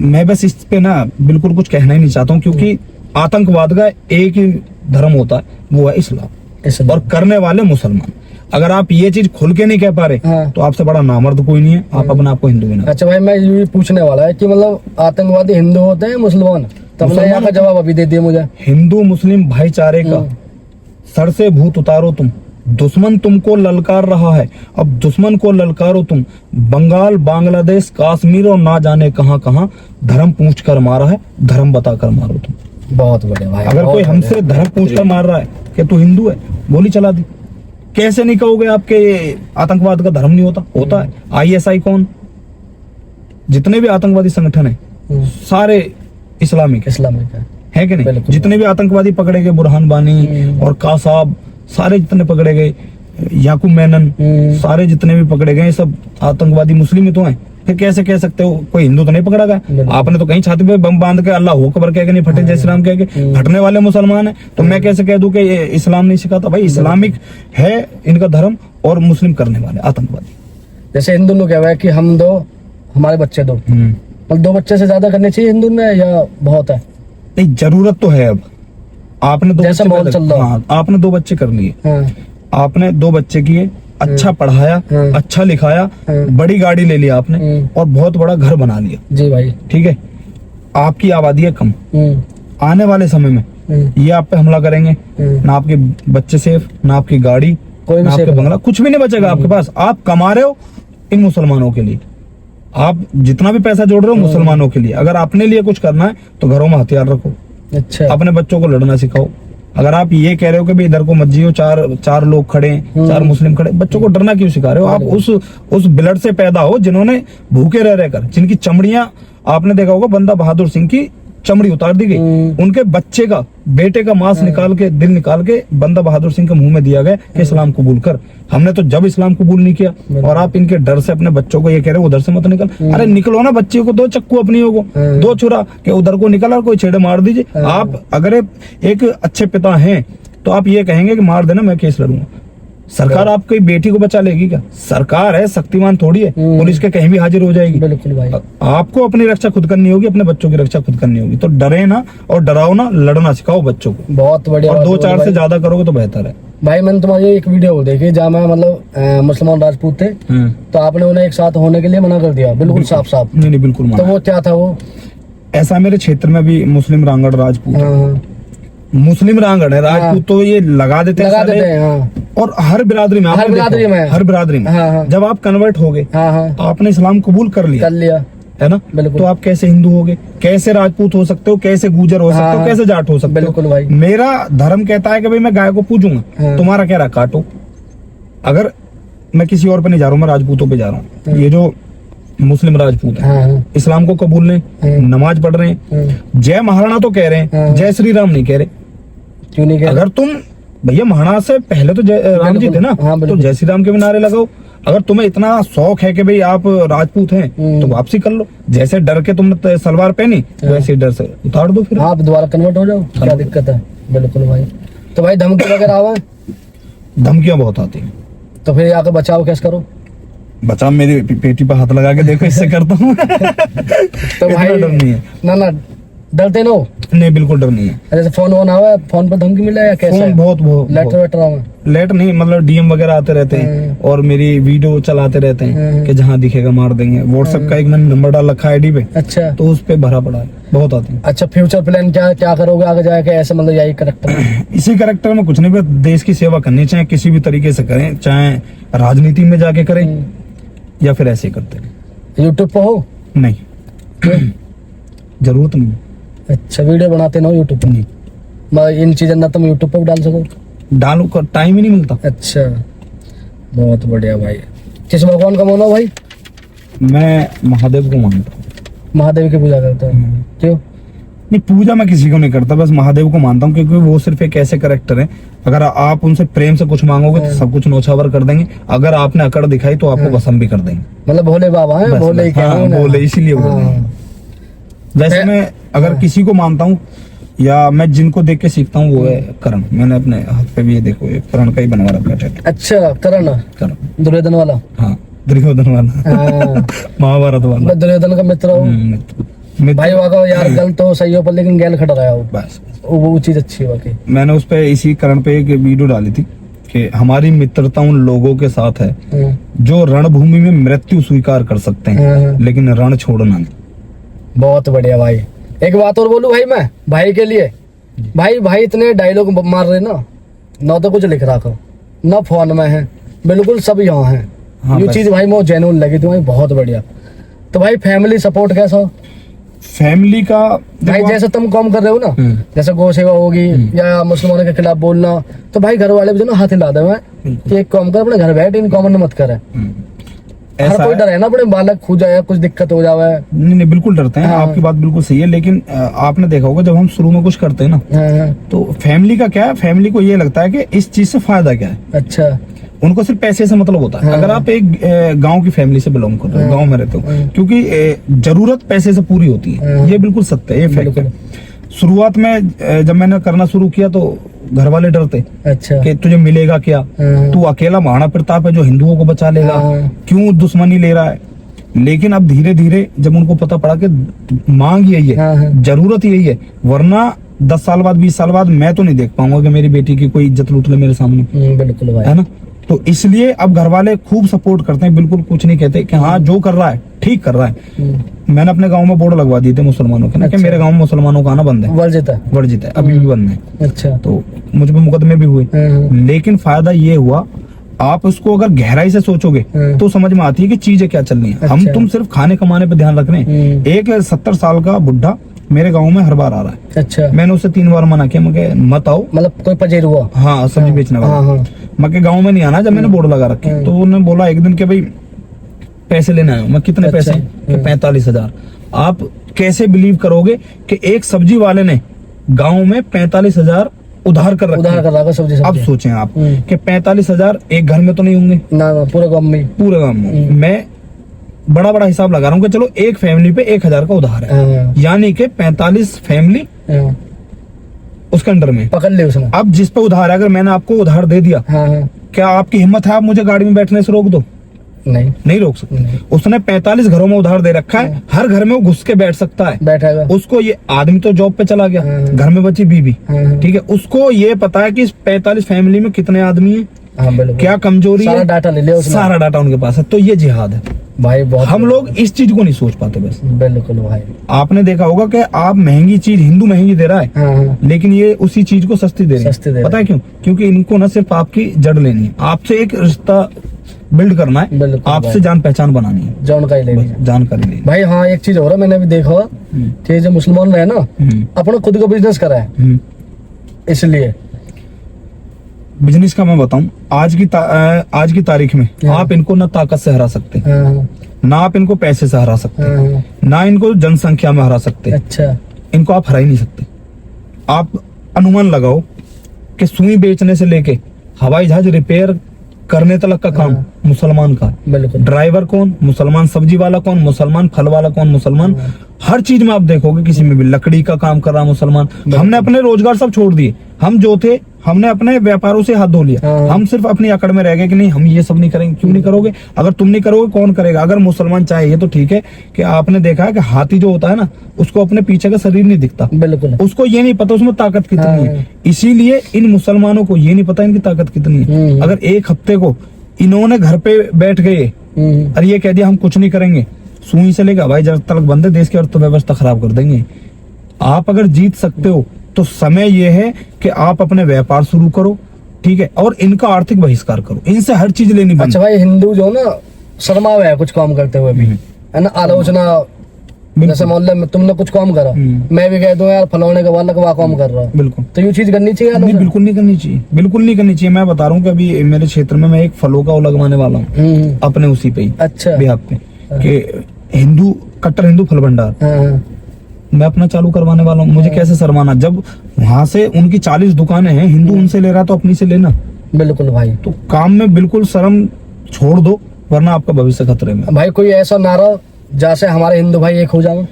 S1: मैं बस इस पे ना बिल्कुल कुछ कहना ही नहीं चाहता हूँ, क्योंकि आतंकवाद का एक ही धर्म होता है, वो है इस्लाम, और करने वाले मुसलमान। अगर आप ये चीज खुल के नहीं कह पा रहे तो आपसे बड़ा नामर्द कोई नहीं है, आप अपने आप को हिंदू बना।
S2: अच्छा भाई, मैं ये पूछने वाला है कि मतलब आतंकवादी हिंदू होते हैं मुसलमान? तब यहाँ का जवाब अभी दे दिया मुझे।
S1: हिंदू मुस्लिम भाईचारे का सर से भूत उतारो तुम, दुश्मन तुमको ललकार रहा है, अब दुश्मन को ललकारो तुम। बंगाल, बांग्लादेश, कश्मीर और ना जाने कहां कहां धर्म पूछ कर मारा है, धर्म बता कर मारो तुम।
S2: बहुत बढ़िया भाई।
S1: अगर कोई हमसे धर्म पूछ कर मार रहा है कि तू हिंदू है, गोली चला दी। कैसे नहीं कहोगे आपके आतंकवाद का धर्म नहीं होता? होता है। ISI कौन, जितने भी आतंकवादी संगठन है सारे इस्लामिक है कि नहीं? जितने भी आतंकवादी पकड़े गए, बुरहान बानी और कासाब, सारे जितने पकड़े गए, याकूब मेनन, सारे जितने भी पकड़े गए, सब आतंकवादी मुस्लिम ही तो हैं। फिर कैसे कह सकते हो कोई हिंदू तो नहीं पकड़ा गया? आपने तो कहीं छाती पे बम बांध के अल्लाह हो खबर कह के नहीं फटे, जय श्री राम कह के फटने वाले मुसलमान है, तो मैं कैसे कह दूं कि ये इस्लाम नहीं सिखाता? भाई इस्लामिक है इनका धर्म, और मुस्लिम करने वाले आतंकवादी।
S2: जैसे हिंदू ने कहा है कि हम दो, हमारे बच्चे दो, मतलब 2 बच्चे से ज्यादा करने चाहिए हिंदू ने, या बहुत है?
S1: नहीं, जरूरत तो है। अब आपने 2
S2: बच्चे,
S1: आपने 2 बच्चे कर लिए, आपने 2 बच्चे किए, अच्छा पढ़ाया, अच्छा लिखाया, बड़ी गाड़ी ले लिया आपने और बहुत बड़ा घर बना लिया।
S2: जी भाई।
S1: ठीक है, आपकी आबादी है कम, आने वाले समय में ये आप पे हमला करेंगे, ना आपके बच्चे सेफ, ना आपकी गाड़ी,
S2: कोई
S1: ना
S2: भी
S1: आपके बंगला, कुछ भी नहीं बचेगा आपके पास। आप कमा रहे हो इन मुसलमानों के लिए, आप जितना भी पैसा जोड़ रहे हो मुसलमानों के लिए। अगर अपने लिए कुछ करना है तो घरों में हथियार रखो,
S2: अच्छा।
S1: अपने बच्चों को लड़ना सिखाओ। अगर आप ये कह रहे हो कि भाई इधर को मत जियो, चार लोग खड़े हैं, 4 मुस्लिम खड़े, बच्चों को डरना क्यों सिखा रहे हो? आप उस ब्लड से पैदा हो जिन्होंने भूखे रह रहकर, जिनकी चमड़ियां आपने देखा होगा, बंदा बहादुर सिंह की चमड़ी उतार दी गई, उनके बच्चे का, बेटे का मांस निकाल के, दिल निकाल के बंदा बहादुर सिंह के मुंह में दिया गया कि इस्लाम कबूल कर। हमने तो जब इस्लाम कबूल नहीं किया, और आप इनके डर से अपने बच्चों को ये कह रहे हो उधर से मत निकल। अरे निकलो ना, बच्चे को 2 चक्कू अपनी को 2 छुरा के उधर को निकल और कोई छेड़े मार दीजिए। आप अगर एक अच्छे पिता हैं तो आप ये कहेंगे कि मार देना, मैं केस लड़ूंगा। सरकार आपकी बेटी को बचा लेगी क्या? सरकार है, शक्तिमान थोड़ी है, पुलिस के कहीं भी हाजिर हो जाएगी।
S2: बिल्कुल भाई।
S1: आपको अपनी रक्षा खुद करनी होगी, अपने बच्चों की रक्षा खुद करनी होगी। तो डरे ना और डराओ ना, लड़ना सिखाओ बच्चों को।
S2: बहुत बढ़िया।
S1: और 2-4 से ज्यादा करोगे तो बेहतर है
S2: भाई। मैंने तुम्हारी एक वीडियो देखी जहाँ मैं मतलब मुसलमान राजपूत थे, तो आपने उन्हें एक साथ होने के लिए मना कर दिया, बिल्कुल साफ साफ।
S1: नहीं बिल्कुल
S2: तो वो क्या था? वो
S1: ऐसा मेरे क्षेत्र में भी मुस्लिम रांगड़ राजपूत, मुस्लिम रांगड़ है, राजपूत तो ये लगा देते हैं। और हर बिरादरी में, हर बिरादरी में जब आप कन्वर्ट हो गए, आपने इस्लाम कबूल कर लिया है ना, तो आप कैसे हिंदू हो गए, कैसे राजपूत हो सकते हो, कैसे गुजर हो सकते हो, कैसे जाट हो सकते हो?
S2: बिल्कुल भाई।
S1: मेरा धर्म कहता है कि भाई मैं गाय को पूजूंगा, तुम्हारा कह रहा काटो। अगर मैं किसी और पे नहीं जा रहा हूँ, मैं राजपूतों पे जा रहा हूँ। ये जो मुस्लिम राजपूत है, इस्लाम को कबूल नहीं, नमाज पढ़ रहे हैं, जय महाराणा तो कह रहे हैं, जय श्री राम नहीं कह रहे।
S2: क्यों नहीं कह रहे?
S1: अगर तुम भैया महाराणा से पहले तो राम जी थे ना, तो जय श्री राम के भी नारे लगाओ। अगर तुम्हें इतना शौक है कि भाई आप राजपूत हैं, तो वापसी कर लो। जैसे डर के तुमने सलवार पहनी, वैसे डर से उतार दो, फिर
S2: आप दोबारा कन्वर्ट हो जाओ, क्या दिक्कत है? बिल्कुल भाई। तो भाई धमकी वगैरह आवा?
S1: धमकियां बहुत आती हैं।
S2: तो फिर आके बचाओ कैसे करो?
S1: बचाओ मेरी पेटी पर हाथ लगा के देखो, इससे करता हूँ।
S2: तो भाई
S1: डर नहीं है
S2: ना, डरते नो?
S1: नहीं बिल्कुल डर नहीं है।
S2: जैसे फोन वोन आवा, फोन पर धमकी मिला या कैसे?
S1: फोन बहुत
S2: लेटर वेटर आवा?
S1: लेट नहीं, मतलब डीएम वगैरह आते रहते हैं और मेरी वीडियो चलाते रहते हैं कि जहाँ दिखेगा मार देंगे। व्हाट्सएप का एक मैंने नंबर डाल रखा है आईडी पे,
S2: अच्छा,
S1: तो उस पे भरा पड़ा है, बहुत आती है।
S2: अच्छा, फ्यूचर प्लान क्या करोगे आगे जाके? ऐसे मतलब यही करेक्टर?
S1: इसी करेक्टर में कुछ नहीं, बस देश की सेवा करनी, चाहे किसी भी तरीके से करें, चाहे राजनीति में जाके करें या फिर ऐसे करते हैं।
S2: यूट्यूब पे हो?
S1: नहीं, जरूरत नहीं।
S2: अच्छा, वीडियो बनाते ना हो यूट्यूब पे?
S1: नहीं,
S2: इन चीजें ना तुम यूट्यूब पे भी डाल सको?
S1: डालू का टाइम ही नहीं मिलता।
S2: अच्छा, बहुत बढ़िया भाई। किस भगवान का मानो भाई?
S1: मैं महादेव को मानता हूँ।
S2: महादेव की पूजा करता हूँ? क्यों?
S1: नहीं, पूजा मैं किसी को नहीं करता, बस महादेव को मानता हूँ, क्योंकि वो सिर्फ एक ऐसे कैरेक्टर है, अगर आप उनसे प्रेम से कुछ मांगोगे तो सब कुछ नौछावर कर देंगे। अगर आपने अकड़ दिखाई तो आपको भस्म भी कर देंगे।
S2: मतलब भोले बाबा है, भोले ही
S1: हाँ, भोले, इसीलिए बोल रहे हैं। वैसे मैं अगर किसी को मानता हूँ या मैं जिनको देख के सीखता हूँ, वो है करण। मैंने अपने हाथ पे भी ये देखो, ये करण का ही बनवा रखा है।
S2: अच्छा, करण दुर्योधन वाला?
S1: हाँ, दुर्योधन वाला, महाभारत वाला।
S2: मैं दुर्योधन का मित्र हूँ भाई। वाका यार गल तो सही हो पर लेकिन गैल खड़ा रहा हो, बस वो चीज अच्छी है वाकई।
S1: मैंने उस पे इसी करण पे एक वीडियो डाली थी कि हमारी मित्रता उन लोगों के साथ है जो रणभूमि में मृत्यु स्वीकार कर सकते हैं, लेकिन रण छोड़ना नहीं।
S2: बहुत बढ़िया भाई। एक बात और बोलूं भाई, मैं भाई के लिए, भाई इतने डायलॉग मार रहे ना तो कुछ लिख रखो ना फोन में है, बिल्कुल सब यहाँ है। ये चीज भाई मुझे जेन्युइन लगी थी भाई, बहुत बढ़िया। तो भाई फैमिली सपोर्ट कैसा? फैमिली का भाई जैसे तुम काम कर रहे हो ना, जैसे गौ सेवा होगी या मुसलमानों के खिलाफ बोलना, तो भाई घर वाले भी जो ना हाथ हिला दे, एक काम कर, अपने घर बैठ, इन कॉमन मत करे। हर कोई डर है ना, अपने बालक खो जाए, कुछ दिक्कत हो जाए। नहीं बिल्कुल डरते हैं। हाँ। आपकी बात बिल्कुल सही है, लेकिन आपने देखा होगा जब हम शुरू में कुछ करते हैं ना, हाँ। तो फैमिली का क्या है, फैमिली को ये लगता है कि इस चीज से फायदा क्या है। अच्छा, उनको सिर्फ पैसे से मतलब होता है। हाँ। अगर आप एक गांव की फैमिली से बिलोंग कर रहे हो, गांव में रहते हो, क्योंकि जरूरत पैसे से पूरी होती है, ये बिल्कुल सत्य है, ये फैक्ट है। शुरुआत में जब मैंने करना शुरू किया तो घर वाले डरते, अच्छा, कि तुझे मिलेगा क्या, तू अकेला महाराणा प्रताप है जो हिंदुओं को बचा लेगा, क्यों दुश्मनी ले रहा है। लेकिन अब धीरे धीरे जब उनको पता पड़ा कि मांग यही है, जरूरत यही है, वरना 10 साल बाद 20 साल बाद मैं तो नहीं देख पाऊंगा कि मेरी बेटी की कोई इज्जत लूट ले मेरे सामने, बिल्कुल भाई, है ना।
S1: तो इसलिए अब घर वाले खूब सपोर्ट करते हैं, बिल्कुल कुछ नहीं कहते कि हाँ जो कर रहा है ठीक कर रहा है। मैंने अपने गांव में बोर्ड लगवा दिए थे मुसलमानों के ना, कि
S2: अच्छा।
S1: मेरे गांव में मुसलमानों का आना बंद है,
S2: वर्जित है।
S1: वर्जित है, अभी भी बंद है।
S2: अच्छा।
S1: तो मुझ पे मुकदमे भी हुए, लेकिन फायदा ये हुआ, आप उसको अगर गहराई से सोचोगे तो समझ में आती है कि चीजें क्या चल रही है। हम
S2: अच्छा।
S1: तुम सिर्फ खाने कमाने पे ध्यान रख रहे हैं। एक 70 साल का बुढ़ा मेरे गांव में हर बार आ रहा है,
S2: अच्छा।
S1: मैंने उसे 3 बार मना किया, मैं मत आओ।
S2: मतलब कोई पजेर हुआ?
S1: हाँ, सब्जी बेचने
S2: हाँ,
S1: वाला।
S2: हाँ।
S1: मैं के गाँव में नहीं आना जब मैंने बोर्ड लगा रखे। तो उन्होंने बोला एक दिन के भाई पैसे लेने आया हूं। मैं कितने
S2: अच्छा।
S1: पैसे? कि 45,000। आप कैसे बिलीव करोगे कि एक सब्जी वाले ने गांव में 45,000 उधार कर रखे
S2: उधार
S1: हैं।
S2: कर रहा है सब्जी
S1: अब
S2: सब्जी।
S1: सोचें आप कि 45,000 एक घर में तो नहीं होंगे,
S2: ना ना, पूरे गांव में।
S1: पूरे गांव में। मैं बड़ा बड़ा हिसाब लगा रहा हूँ कि चलो एक फैमिली पे 1,000 का उधार है,
S2: हाँ,
S1: यानी कि 45 फैमिली
S2: हाँ।
S1: उसके अंडर में।
S2: पकड़ ले उसने।
S1: अब जिस पे उधार है, अगर मैंने आपको उधार दे दिया,
S2: हाँ, हाँ।
S1: क्या आपकी हिम्मत है आप मुझे गाड़ी में बैठने से रोक दो?
S2: नहीं,
S1: नहीं रोक सकते।
S2: नहीं।
S1: उसने 45 घरों में उधार दे रखा है, हर घर में वो घुस के बैठ सकता है।
S2: बैठेगा।
S1: उसको ये आदमी तो जॉब पे चला गया,
S2: हाँ।
S1: घर में बची बीबी,
S2: हाँ।
S1: ठीक है, उसको ये पता है कि इस 45 फैमिली में कितने आदमी हैं,
S2: हाँ, बिल्कुल।
S1: क्या कमजोरी
S2: सारा
S1: है,
S2: डाटा ले लिया उसने।
S1: सारा डाटा उनके पास है। तो ये जिहाद है।
S2: भाई बहुत
S1: हम लोग इस चीज को नहीं सोच पाते। बस
S2: बिल्कुल भाई।
S1: आपने देखा होगा कि आप महंगी चीज, हिंदू महंगी दे रहा है,
S2: हाँ, हाँ।
S1: लेकिन ये उसी चीज को सस्ती दे रहे हैं।
S2: सस्ती दे रहे
S1: पता है क्यों? क्योंकि इनको ना सिर्फ आपकी जड़ लेनी है, आपसे एक रिश्ता बिल्ड करना है,
S2: बिल्कुल
S1: आपसे
S2: भाई।
S1: जान पहचान बनानी है,
S2: जानकारी लेनी
S1: बस
S2: है।
S1: जानकारी लेनी
S2: भाई हाँ, एक चीज हो रहा है, मैंने भी देखा कि जो मुसलमान है ना,
S1: है।
S2: अपना खुद का बिजनेस करा है, इसलिए।
S1: बिजनेस का मैं बताऊं, आज की तारीख में
S2: हाँ।
S1: आप इनको ना ताकत से हरा सकते,
S2: हाँ,
S1: ना आप इनको पैसे से हरा सकते,
S2: हाँ।
S1: ना इनको जनसंख्या में हरा सकते।
S2: अच्छा।
S1: इनको आप हरा ही नहीं सकते। आप अनुमान लगाओ कि सुई बेचने से लेके हवाई जहाज रिपेयर करने तक का काम मुसलमान का।
S2: बिल्कुल।
S1: ड्राइवर कौन? मुसलमान। सब्जी वाला कौन? मुसलमान। फल वाला कौन? मुसलमान। हर चीज में आप देखोगे किसी में भी लकड़ी का काम कर रहा मुसलमान। हमने अपने रोजगार सब छोड़ दिए, हम जो थे हमने अपने व्यापारों से हाथ धो लिया।
S2: हाँ।
S1: हम सिर्फ अपनी अकड़ में रह गए कि नहीं हम ये सब नहीं करेंगे। क्यों नहीं करोगे? अगर तुम नहीं करोगे कौन करेगा? अगर मुसलमान चाहिए तो ठीक है कि आपने देखा है कि हाथी जो होता है ना, उसको अपने पीछे का शरीर नहीं दिखता,
S2: बिल्कुल।
S1: उसको ये नहीं पता उसमें ताकत कितनी है। इसीलिए इन मुसलमानों को ये नहीं पता इनकी ताकत कितनी है। अगर एक हफ्ते को इन्होंने घर पे बैठ गए और ये कह दिया हम कुछ नहीं करेंगे, सुई से लेकर हवाई जहाज तक बंद है, देश की अर्थव्यवस्था खराब कर देंगे। आप अगर जीत सकते हो तो समय ये है कि आप अपने व्यापार शुरू करो, ठीक है, और इनका आर्थिक बहिष्कार करो, इनसे हर चीज लेनी बंद।
S2: अच्छा भाई, हिंदू जो ना शर्मा हुआ है कुछ काम करते हुए भी, है ना, आलोचना। जैसे मोहल्ले में तुमने कुछ काम करा, मैं भी कह दूं यार फलाने के वाला का काम कर रहा हूँ,
S1: बिल्कुल।
S2: तो ये चीज करनी चाहिए
S1: नहीं,
S2: आलोचना?
S1: बिल्कुल नहीं करनी चाहिए, बिल्कुल नहीं करनी चाहिए। मैं बता रहा हूँ कि अभी मेरे क्षेत्र में मैं एक फलों का वो लगवाने वाला हूँ, अपने उसी पे ही,
S2: अच्छा।
S1: बिहार पे, कि हिंदू, कट्टर हिंदू फल भंडार
S2: हाँ,
S1: मैं अपना चालू करवाने वाला हूँ। मुझे कैसे शर्माना, जब वहां से उनकी 40 दुकानें हैं, हिंदू उनसे ले रहा तो अपनी से लेना।
S2: बिल्कुल भाई।
S1: तो काम में बिल्कुल शर्म छोड़ दो, वरना आपका भविष्य खतरे में।
S2: भाई कोई ऐसा नारा जैसे हमारे हिंदू भाई एक हो जाओ?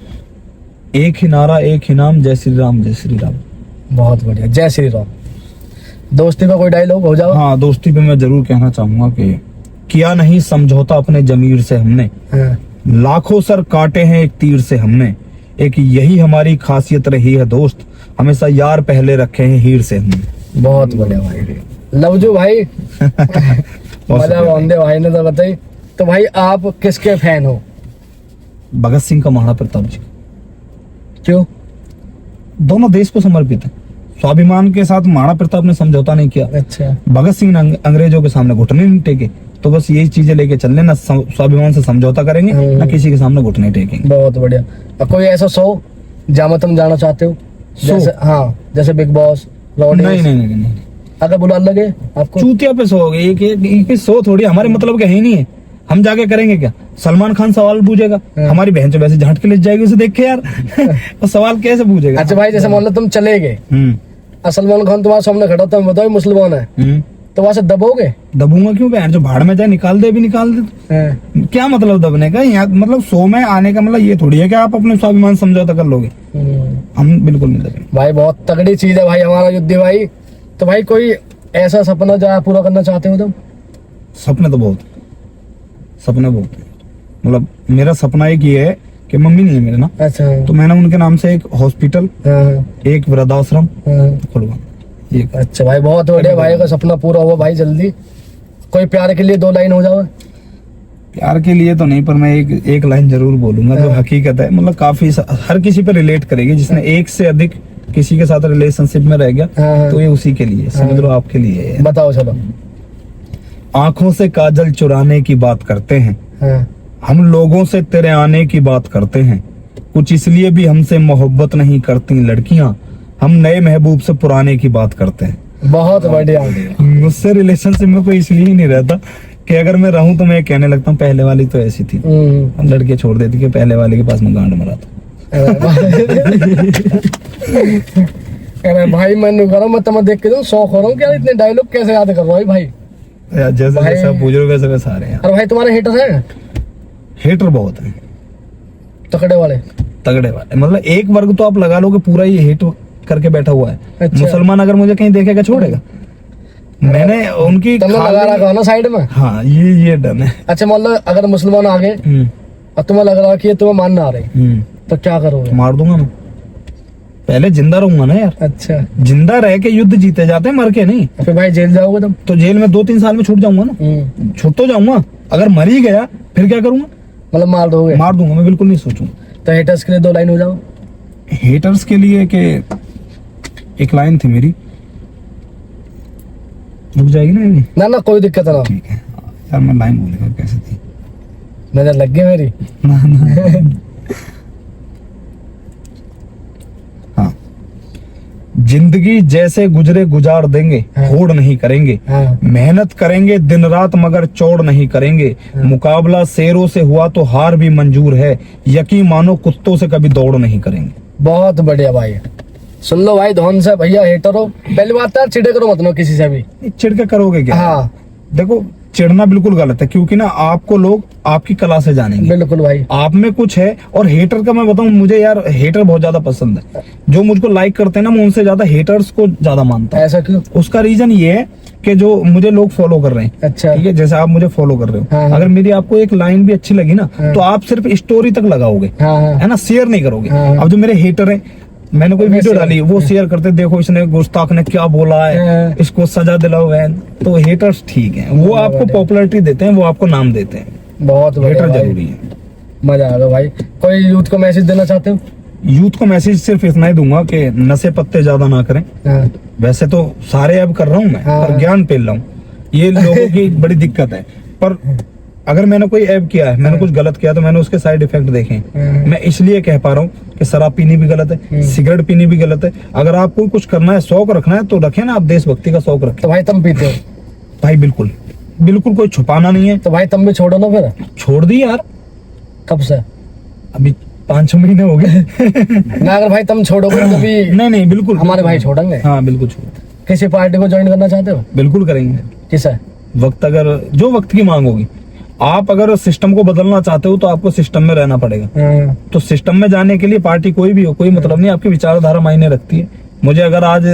S1: एक ही नारा, एक ही नाम, जय श्री राम, जय श्री राम।
S2: बहुत बढ़िया, जय श्री राम। दोस्ती का कोई डायलॉग हो जाओ?
S1: हाँ, दोस्ती पे मैं जरूर कहना चाहूंगा कि किया नहीं समझौता अपने जमीर से हमने,
S2: हाँ।
S1: लाखों सर काटे हैं एक तीर से हमने, एक यही हमारी खासियत रही है दोस्त, हमेशा यार पहले रखे हैं हीर से हमने।
S2: बहुत बढ़िया भाई, लवजू भाई। मजा बंदे भाई ने तो बताई। तो भाई आप किसके फैन हो?
S1: भगत सिंह का, महाराणा प्रताप जी।
S2: क्यों?
S1: दोनों देश को समर्पित है। स्वाभिमान के साथ महाराणा प्रताप ने समझौता नहीं किया,
S2: अच्छा।
S1: भगत सिंह ने अंग्रेजों के सामने घुटने नहीं टेके। तो बस यही चीजें लेके चलने, ना स्वाभिमान से समझौता करेंगे, ना किसी के सामने घुटने टेकेंगे।
S2: बहुत बढ़िया। और कोई ऐसा शो जहाँ तुम जाना चाहते हो? जैसे हाँ, जैसे बिग बॉस,
S1: नहीं नहीं नहीं नहीं,
S2: अगर बुला लगे आपको?
S1: चूतिया पे शो हो गए, एक शो थोड़ी हमारे मतलब के है ही नहीं है। हम जाके करेंगे क्या? सलमान खान सवाल पूछेगा, हमारी बहन तो वैसे झांट के ले जाएगी उसे देख के यार। तो सवाल कैसे पूछेगा?
S2: अच्छा भाई, जैसे मान लो तुम चले गए, सलमान खान तुम्हारे सामने खड़ा था, बताओ मुसलमान है, तो वहां से दबोगे?
S1: दबूंगा क्यों? बहन जो भाड़ में जाए निकाल दे, भी निकाल दे। क्या मतलब दबने का? यहाँ मतलब शो में आने का मतलब ये थोड़ी है कि आप अपने स्वाभिमान समझौता कर लोगे। हम बिल्कुल नहीं दबेंगे
S2: भाई। बहुत तगड़ी चीज है भाई हमारा युद्ध भाई। तो भाई कोई ऐसा सपना जो आप पूरा करना चाहते हो तुम?
S1: सपने तो बहुत है। मतलब मेरा सपना एक ये है कि मम्मी नहीं है मेरे ना,
S2: अच्छा।
S1: तो मैंने उनके नाम से एक हॉस्पिटल,
S2: हाँ,
S1: एक वृद्धाश्रम
S2: हाँ।
S1: खुलवाना।
S2: अच्छा भाई, बहुत बढ़िया भाई का सपना पूरा हुआ भाई जल्दी। कोई प्यार के लिए 2 लाइन हो जाओ।
S1: प्यार के लिए तो नहीं, पर मैं एक लाइन जरूर बोलूंगा जो हकीकत है, मतलब काफी हर किसी पे रिलेट करेगी। जिसने एक से अधिक किसी के साथ रिलेशनशिप में रह गया तो ये उसी के लिए, समझ लो आपके लिए है।
S2: बताओ चलो।
S1: आंखों से काजल चुराने की बात करते हैं, हम लोगों से तेरे आने की बात करते हैं, कुछ इसलिए भी हमसे मोहब्बत नहीं करती लड़कियां, हम नए महबूब से पुराने की बात करते हैं।
S2: बहुत बढ़िया।
S1: मुझसे रिलेशनशिप में कोई इसलिए ही नहीं रहता कि अगर मैं रहूं तो मैं कहने लगता हूँ पहले वाली तो ऐसी थी, लड़के छोड़ देती कि पहले वाले के पास मैं गांड मरा था।
S2: अरे भाई मैं नहीं कर रहा हूँ, मैं तुम्हें देख के तो शौक हो रहा हूँ कि यार इतने डायलॉग कैसे याद कर रहा है भाई।
S1: यार जैसे
S2: भाई-
S1: जैसे आप पूछ रहे हो वैसे वैसे आ रहे हैं।
S2: अरे भाई तुम्हारे हेटर हैं?
S1: हेटर बहुत है,
S2: तकड़े वाले।
S1: तगड़े वाले, मतलब एक वर्ग तो आप लगा लो कि पूरा ये हेट करके बैठा हुआ है।
S2: अच्छा।
S1: मुसलमान अगर मुझे कहीं देखेगा छोड़ेगा? मैंने उनकी
S2: तुमने लगा
S1: खाली-
S2: रखा ना साइड में।
S1: हाँ ये डन है।
S2: अच्छा मतलब अगर मुसलमान आ गए और तुम्हें लग रहा है कि ये तुम्हें मानना आ रहे तो क्या करोगे?
S1: मार दूंगा मैं, पहले जिंदा रहूंगा ना यार।
S2: अच्छा
S1: जिंदा रह के युद्ध जीते जाते हैं, मर के नहीं।
S2: फिर भाई जेल जाओगे तुम?
S1: तो जेल में 2-3 साल में छूट जाऊंगा ना, छूट तो जाऊंगा। अगर मर ही गया फिर क्या करूंगा?
S2: मतलब मार दोगे?
S1: मार दूंगा मैं, बिल्कुल नहीं सोचूंगा।
S2: तो हेटर्स के लिए 2 लाइन हो जाओ।
S1: हेटर्स के लिए के एक लाइन थी मेरी, रुक जाएगी ना ये?
S2: ना ना कोई दिक्कत ना।
S1: ठीक है यार, मैं लाइन बोलेगा कैसे थी?
S2: नजर लग गई मेरी।
S1: ना ना हाँ, जिंदगी जैसे गुजरे गुजार देंगे, होड़ नहीं करेंगे,
S2: हाँ।
S1: मेहनत करेंगे दिन रात मगर चौड़ नहीं करेंगे, मुकाबला शेरों से हुआ तो हार भी मंजूर है, यकीन मानो कुत्तों से कभी दौड़ नहीं करेंगे।
S2: बहुत बढ़िया भाई। सुन लो भाई धौन से भैया हेटर हो, पहली बात तो यार चिड़े करो मत लो किसी से भी।
S1: चिढ़ के करोगे क्या?
S2: हाँ
S1: देखो चिढ़ना बिल्कुल गलत है, क्योंकि ना आपको लोग आपकी कला से जानेंगे,
S2: बिल्कुल भाई।
S1: आप में कुछ है। और हेटर का मैं बताऊं, मुझे यार हेटर बहुत ज्यादा पसंद है। जो मुझको लाइक करते हैं ना, मैं उनसे ज्यादा हेटर्स को ज्यादा मानता हूँ।
S2: ऐसा क्यों?
S1: उसका रीजन ये है कि जो मुझे लोग फॉलो कर रहे हैं,
S2: अच्छा
S1: ठीक है, जैसे आप मुझे फॉलो कर रहे हो,
S2: हाँ, हाँ।
S1: अगर मेरी आपको एक लाइन भी अच्छी लगी ना, तो आप सिर्फ स्टोरी तक लगाओगे,
S2: हाँ हाँ
S1: है ना, शेयर नहीं करोगे।
S2: हाँ।
S1: अब जो मेरे हेटर है, मैंने कोई वीडियो
S2: वैसे-
S1: डाली, वो शेयर करते, देखो इसने गुस्ताख ने क्या बोला है,
S2: हाँ।
S1: इसको सजा दिलाओ है। तो हेटर्स ठीक है, वो आपको पॉपुलैरिटी देते हैं, वो आपको नाम देते हैं।
S2: बहुत बढ़िया
S1: हेटर
S2: भाई।
S1: जरूरी है।
S2: मजा आ गया भाई। कोई यूथ को मैसेज देना चाहते हो?
S1: यूथ को मैसेज सिर्फ इतना ही दूंगा कि नशे पत्ते ज्यादा ना करें।
S2: हाँ।
S1: वैसे तो सारे अब कर रहा हूँ मैं,
S2: हाँ।
S1: पर ज्ञान पेल रहा हूँ, ये लोगों की बड़ी दिक्कत है। पर अगर मैंने कोई ऐप किया है, मैंने कुछ गलत किया, तो मैंने उसके साइड इफेक्ट देखे हैं। मैं इसलिए कह पा रहा हूँ कि शराब पीनी भी गलत है, सिगरेट पीनी भी गलत है। अगर आपको कुछ करना है, शौक रखना है, तो रखे ना, आप देशभक्ति का शौक रखें
S2: तो भाई तुम पीते हो?
S1: भाई। बिल्कुल बिल्कुल, कोई छुपाना नहीं है।
S2: तो भाई तुम भी छोड़ो ना फिर।
S1: छोड़ दी यार,
S2: कब से?
S1: अभी 5-6 महीने हो गए।
S2: ना अगर भाई तुम छोड़ोगे तो भी
S1: नहीं नहीं, बिल्कुल
S2: हमारे भाई छोड़ेंगे।
S1: हाँ बिल्कुल छोड़,
S2: किसी पार्टी को ज्वाइन करना चाहते हो?
S1: बिल्कुल करेंगे।
S2: किसे?
S1: वक्त, अगर जो वक्त की मांग होगी। आप अगर सिस्टम को बदलना चाहते हो तो आपको सिस्टम में रहना पड़ेगा। तो सिस्टम में जाने के लिए पार्टी कोई भी हो, कोई मतलब नहीं, आपकी विचारधारा मायने रखती है। मुझे अगर आज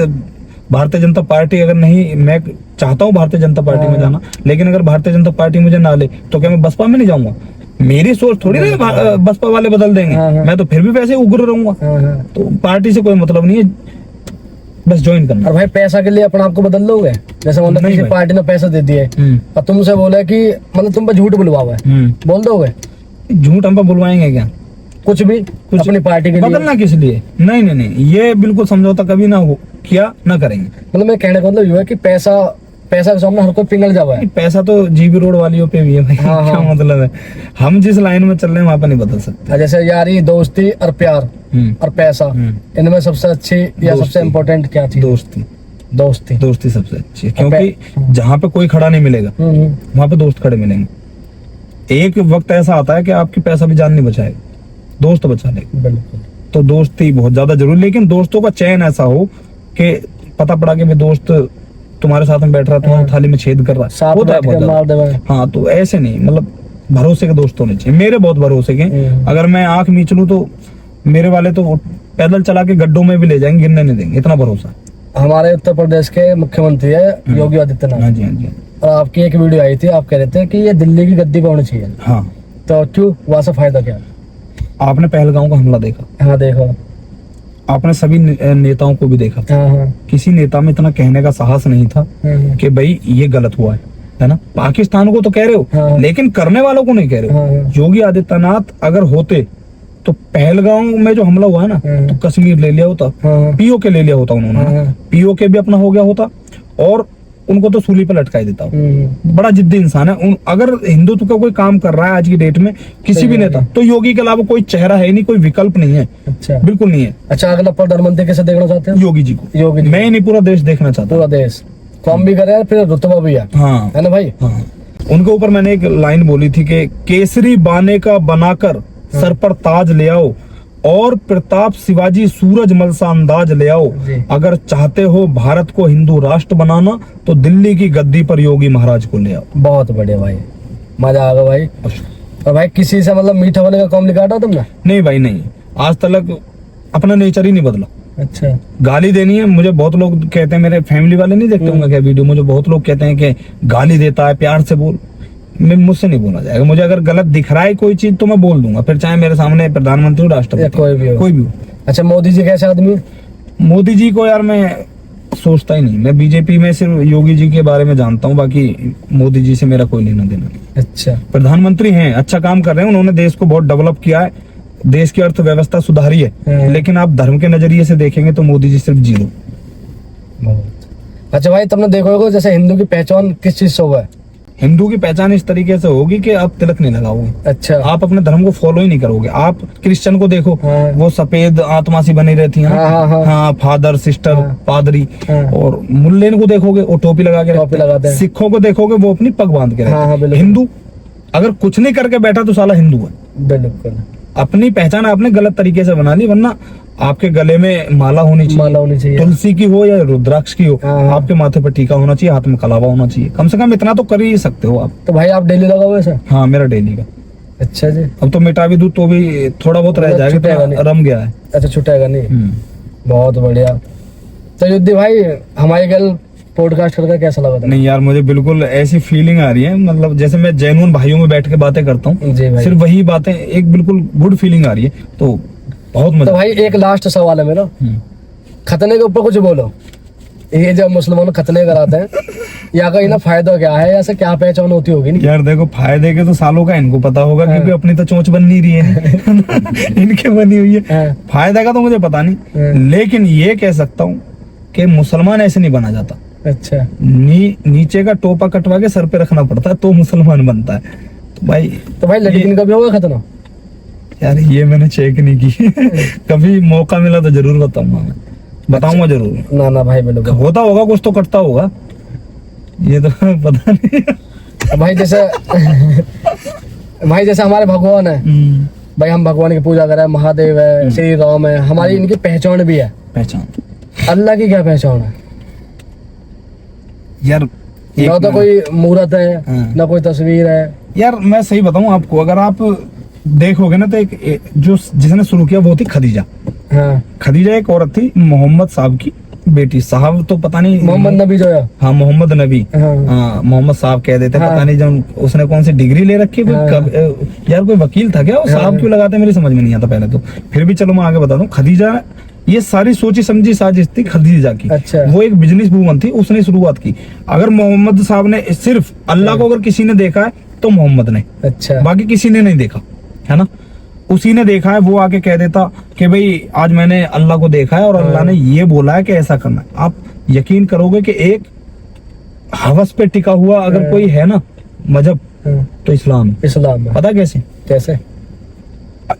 S1: भारतीय जनता पार्टी अगर नहीं, मैं चाहता हूँ भारतीय जनता पार्टी में जाना, लेकिन अगर भारतीय जनता पार्टी मुझे ना ले, तो क्या मैं बसपा में नहीं जाऊंगा? मेरी सोच थोड़ी ना बसपा वाले बदल देंगे, मैं तो फिर भी वैसे उग्र रहूंगा। तो पार्टी से कोई मतलब नहीं है, बस ज्वाइन करना।
S2: और भाई पैसा के लिए अपने आप को बदल लोगे? जैसे मतलब
S1: नहीं
S2: किसी
S1: भाई।
S2: पार्टी ने पैसा दे दिए और तुमसे बोले कि मतलब तुम पे झूठ बुलवाओ है, बोल दोगे?
S1: झूठ हम पे बुलवाएंगे क्या?
S2: कुछ भी
S1: कुछ
S2: अपनी पार्टी के लिए?
S1: बदलना किस लिए? नहीं नहीं नहीं, ये बिल्कुल समझौता कभी ना हो किया, ना करेंगे।
S2: मतलब मैं कहने का मतलब ये है कि पैसा के सामने हर कोई पिघल जावा है।
S1: पैसा तो जीबी रोड वालियों पे भी है भाई।
S2: हाँ,
S1: क्या
S2: हाँ।
S1: मतलब है, हम जिस लाइन में चल रहे हैं वहां पे नहीं बदल सकते।
S2: और जैसे यारी, दोस्ती और प्यार और पैसा, इनमें सबसे अच्छी या सबसे
S1: दोस्ती।
S2: इम्पोर्टेंट क्या चीज?
S1: दोस्ती।
S2: दोस्ती।
S1: दोस्ती सबसे अच्छी है, क्योंकि जहाँ पे कोई खड़ा नहीं मिलेगा वहां पे दोस्त खड़े मिलेंगे। एक वक्त ऐसा आता है कि आपकी पैसा भी जान नहीं बचाएगा, दोस्त बचा लेगा।
S2: बिल्कुल।
S1: तो दोस्ती बहुत ज्यादा जरूरी, लेकिन दोस्तों का चयन ऐसा हो कि पता पड़ा कि भाई दोस्त तुम्हारे साथ में बैठ रहा है, तुम्हारी थाली में छेद कर रहा है,
S2: साथ
S1: होता है
S2: बैठ
S1: बहुत
S2: के
S1: ज्यादा।
S2: मार देवे।
S1: हाँ, तो ऐसे नहीं, मतलब भरोसे के दोस्त होने चाहिए। मेरे बहुत भरोसे के, अगर मैं आंख मीच लूं तो मेरे वाले तो पैदल चला के गड्ढों में भी ले जाएंगे, गिरने नहीं देंगे, इतना भरोसा।
S2: हमारे उत्तर प्रदेश के मुख्यमंत्री है योगी आदित्यनाथ।
S1: हाँ जी, हाँ जी,
S2: और आपकी एक वीडियो आई थी, आप कह रहे थे कि ये दिल्ली की गद्दी पे होनी चाहिए,
S1: हाँ।
S2: तो क्यों, वहां से फायदा क्या?
S1: आपने पहलगांव का हमला देखा,
S2: हाँ देखो।
S1: आपने सभी नेताओं को भी देखा,
S2: हाँ हाँ
S1: किसी नेता में इतना कहने का साहस नहीं था कि भाई ये गलत हुआ है। है ना। पाकिस्तान को तो कह रहे हो,
S2: हाँ।
S1: लेकिन करने वालों को नहीं कह रहे हो।
S2: हाँ।
S1: योगी आदित्यनाथ अगर होते तो पहलगांव में जो हमला हुआ है ना,
S2: हाँ।
S1: तो कश्मीर ले लिया होता,
S2: हाँ।
S1: पीओके ले लिया होता उन्होंने,
S2: हाँ।
S1: पीओके भी अपना हो गया होता और उनको तो सूली पर लटका ही देता। बड़ा जिद्दी इंसान है। अगर हिंदुत्व का कोई काम कर रहा है आज की डेट में किसी भी नेता, तो योगी के अलावा कोई चेहरा है नहीं, कोई विकल्प नहीं है।
S2: अच्छा,
S1: बिल्कुल नहीं है।
S2: अच्छा, अगला प्रधानमंत्री कैसे देखना चाहते हैं?
S1: योगी जी को।
S2: योगी जी।
S1: मैं नहीं, पूरा देश देखना चाहता
S2: पूरा देश काम भी करे फिर रुतबा भी है।
S1: हाँ,
S2: है ना भाई?
S1: हाँ। उनके ऊपर मैंने एक लाइन बोली थी कि केसरी बाने का बनाकर सर पर ताज ले आओ और प्रताप शिवाजी सूरजमल सा अंदाज ले आओ।
S2: जी।
S1: अगर चाहते हो भारत को हिंदू राष्ट्र बनाना तो दिल्ली की गद्दी पर योगी महाराज को ले आओ।
S2: बहुत बढ़िया भाई, मजा आ गया भाई। और भाई किसी से मतलब मीठा होने का काम नहीं काटा तुमने?
S1: नहीं भाई नहीं, आज तक अपना नेचर ही नहीं बदला।
S2: अच्छा,
S1: गाली देनी है मुझे, बहुत लोग कहते हैं, मेरे फैमिली वाले नहीं देखते होंगे क्या वीडियो, मुझे बहुत लोग कहते हैं कि गाली देता है, प्यार से बोल। मुझसे नहीं बोला जाएगा। मुझे अगर गलत दिख रहा है कोई चीज तो मैं बोल दूंगा, फिर चाहे मेरे सामने प्रधानमंत्री राष्ट्रपति
S2: कोई भी हो। अच्छा, मोदी जी कैसे आदमी है?
S1: मोदी जी को यार मैं सोचता ही नहीं। मैं बीजेपी में सिर्फ योगी जी के बारे में जानता हूँ, बाकी मोदी जी से मेरा कोई लेना देना नहीं।
S2: अच्छा,
S1: प्रधानमंत्री हैं, अच्छा काम कर रहे हैं, उन्होंने देश को बहुत डेवलप किया है, देश की अर्थव्यवस्था सुधारी है। लेकिन आप धर्म के नजरिए से देखेंगे तो मोदी जी सिर्फ जीरो।
S2: अच्छा भाई, तुमने देखा होगा जैसे हिंदू की पहचान किस चीज से हुआ है?
S1: हिंदू की पहचान इस तरीके से होगी कि आप तिलक नहीं लगाओगे।
S2: अच्छा,
S1: आप अपने धर्म को फॉलो ही नहीं करोगे। आप क्रिश्चियन को देखो,
S2: हाँ।
S1: वो सफेद आत्मा सी बनी रहती है, हाँ, फादर सिस्टर, पादरी। और मुल्ले को देखोगे वो टोपी लगा के
S2: लगाते हैं।
S1: सिखों को देखोगे वो अपनी पग बांध के रहते हैं। हिंदू अगर कुछ नहीं करके बैठा तो साला हिंदू है।
S2: बिल्कुल,
S1: अपनी पहचान आपने गलत तरीके से बना ली, वरना आपके गले में माला होनी चाहिए, तुलसी की हो या रुद्राक्ष की हो। आपके माथे पर टीका होना चाहिए, हाथ में कलावा होना चाहिए, कम से कम इतना तो कर ही सकते हो आप।
S2: तो भाई आप डेली लगाओ ऐसा?
S1: हाँ, मेरा डेली का।
S2: अच्छा जी,
S1: अब तो मिटा भी दूं तो भी थोड़ा बहुत रह जाएगा, रम गया है।
S2: अच्छा, छुटेगा नहीं। बहुत बढ़िया। तो युद्धि भाई, हमारी गल पॉडकास्ट करके कैसा लगा था?
S1: नहीं यार, मुझे बिल्कुल ऐसी फीलिंग आ रही है, मतलब जैसे मैं जैनून भाइयों में बैठ के बातें करता हूँ, सिर्फ वही बातें, एक बिल्कुल गुड फीलिंग आ रही है, तो बहुत मजा।
S2: तो भाई एक लास्ट सवाल है मेरा, खतने के ऊपर कुछ बोलो। ये जब मुसलमान खतने कराते हैं, या का इन्हें फायदा क्या है, ऐसे क्या पहचान होती होगी? नहीं
S1: यार देखो, फायदे के तो सालों का इनको पता होगा, क्योंकि अपनी तो चोंच बन नहीं रही है इनके बनी हुई है। फायदा का तो मुझे पता नहीं, लेकिन ये कह सकता हूँ कि मुसलमान ऐसे नहीं बना जाता।
S2: अच्छा,
S1: नीचे का टोपा कटवा के सर पे रखना पड़ता है तो मुसलमान बनता है। तो भाई
S2: लड़किन का भी होगा खतना?
S1: यार ये मैंने चेक नहीं की कभी मौका मिला तो जरूर बताऊंगा, मैं बताऊंगा जरूर।
S2: ना भाई बिल्कुल
S1: होता होगा, कुछ तो कटता होगा, ये तो पता नहीं
S2: भाई। जैसे भाई जैसे हमारे भगवान है भाई, हम भगवान की पूजा करें, महादेव है, श्री राम है, हमारी इनकी पहचान भी है।
S1: पहचान
S2: अल्लाह की क्या पहचान है
S1: यार?
S2: ना तो कोई मूर्त है, ना कोई तस्वीर है।
S1: यार मैं सही बताऊं आपको, अगर आप देखोगे ना तो एक जो जिसने शुरू किया वो थी खदीजा। खदीजा एक औरत थी, मोहम्मद साहब की बेटी। साहब तो पता नहीं,
S2: मोहम्मद नबी जो है,
S1: हाँ मोहम्मद नबी, हाँ मोहम्मद साहब कह देते, पता नहीं जब उसने कौन सी डिग्री ले रखी है। यार कोई वकील था क्या, वो साहब क्यों लगाते, मेरी समझ में नहीं आता पहले तो, फिर भी चलो मैं आगे बता दूं। खदीजा, ये सारी सोची समझी साजिश थी खदीजा की।
S2: अच्छा।
S1: वो एक बिजनेस वूमन थी, उसने शुरुआत की। अगर मोहम्मद साहब ने सिर्फ अल्लाह को अगर किसी ने देखा है तो मोहम्मद ने,
S2: अच्छा,
S1: बाकी किसी ने नहीं देखा है ना। उसी ने देखा है, वो आके कह देता कि भाई आज मैंने अल्लाह को देखा है और अल्लाह ने ये बोला है कि ऐसा करना है। आप यकीन करोगे कि एक हवस पे टिका हुआ अगर कोई है ना मजहब, तो इस्लाम है।
S2: इस्लाम है।
S1: पता कैसे?
S2: कैसे?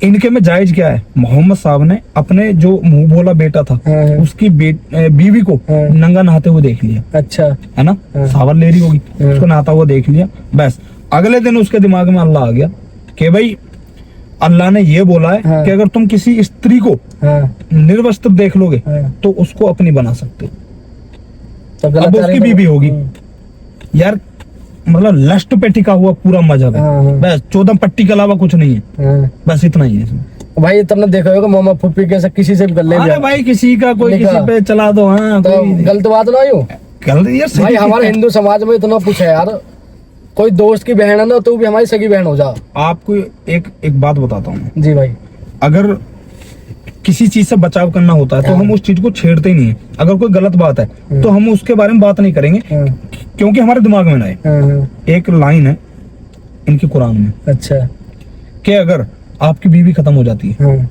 S1: इनके में जायज क्या है, मोहम्मद साहब ने अपने जो मुंह बोला बेटा था, उसकी बीवी को नंगा नहाते हुए देख लिया।
S2: अच्छा,
S1: है ना, सावर ले रही होगी, उसको नहाता हुआ देख लिया। बस अगले दिन उसके दिमाग में अल्लाह आ गया कि भाई अल्लाह ने ये बोला है कि अगर तुम किसी स्त्री को निर्वस्त्र देख लोगे तो उसको अपनी बना सकते हो। अब उसकी बीवी होगी। यार मतलब लस्ट पे टिका हुआ पूरा मजहब है, बस 14 पट्टी के अलावा कुछ नहीं है, बस इतना ही है इसमें।
S2: भाई तुमने देखा होगा मोहम्मद फुप्पी के किसी से भी कर ले,
S1: भाई किसी का कोई किसी पे चला दो, हाँ
S2: तो गलत बात ना हो
S1: गलत यार।
S2: भाई हमारे हिंदू समाज में इतना कुछ है यार, कोई दोस्त की बहन है ना तो भी हमारी सगी बहन हो जा।
S1: आपको एक बात बताता हूँ
S2: जी भाई,
S1: अगर किसी चीज से बचाव करना होता है तो हम उस चीज को छेड़ते ही नहीं है। अगर कोई गलत बात है तो हम उसके बारे में बात नहीं करेंगे। क्योंकि हमारे दिमाग में ना है।
S2: हाँ,
S1: एक लाइन है इनकी कुरान में
S2: अच्छा।
S1: कि अगर आपकी बीवी खत्म हो जाती है,
S2: हाँ,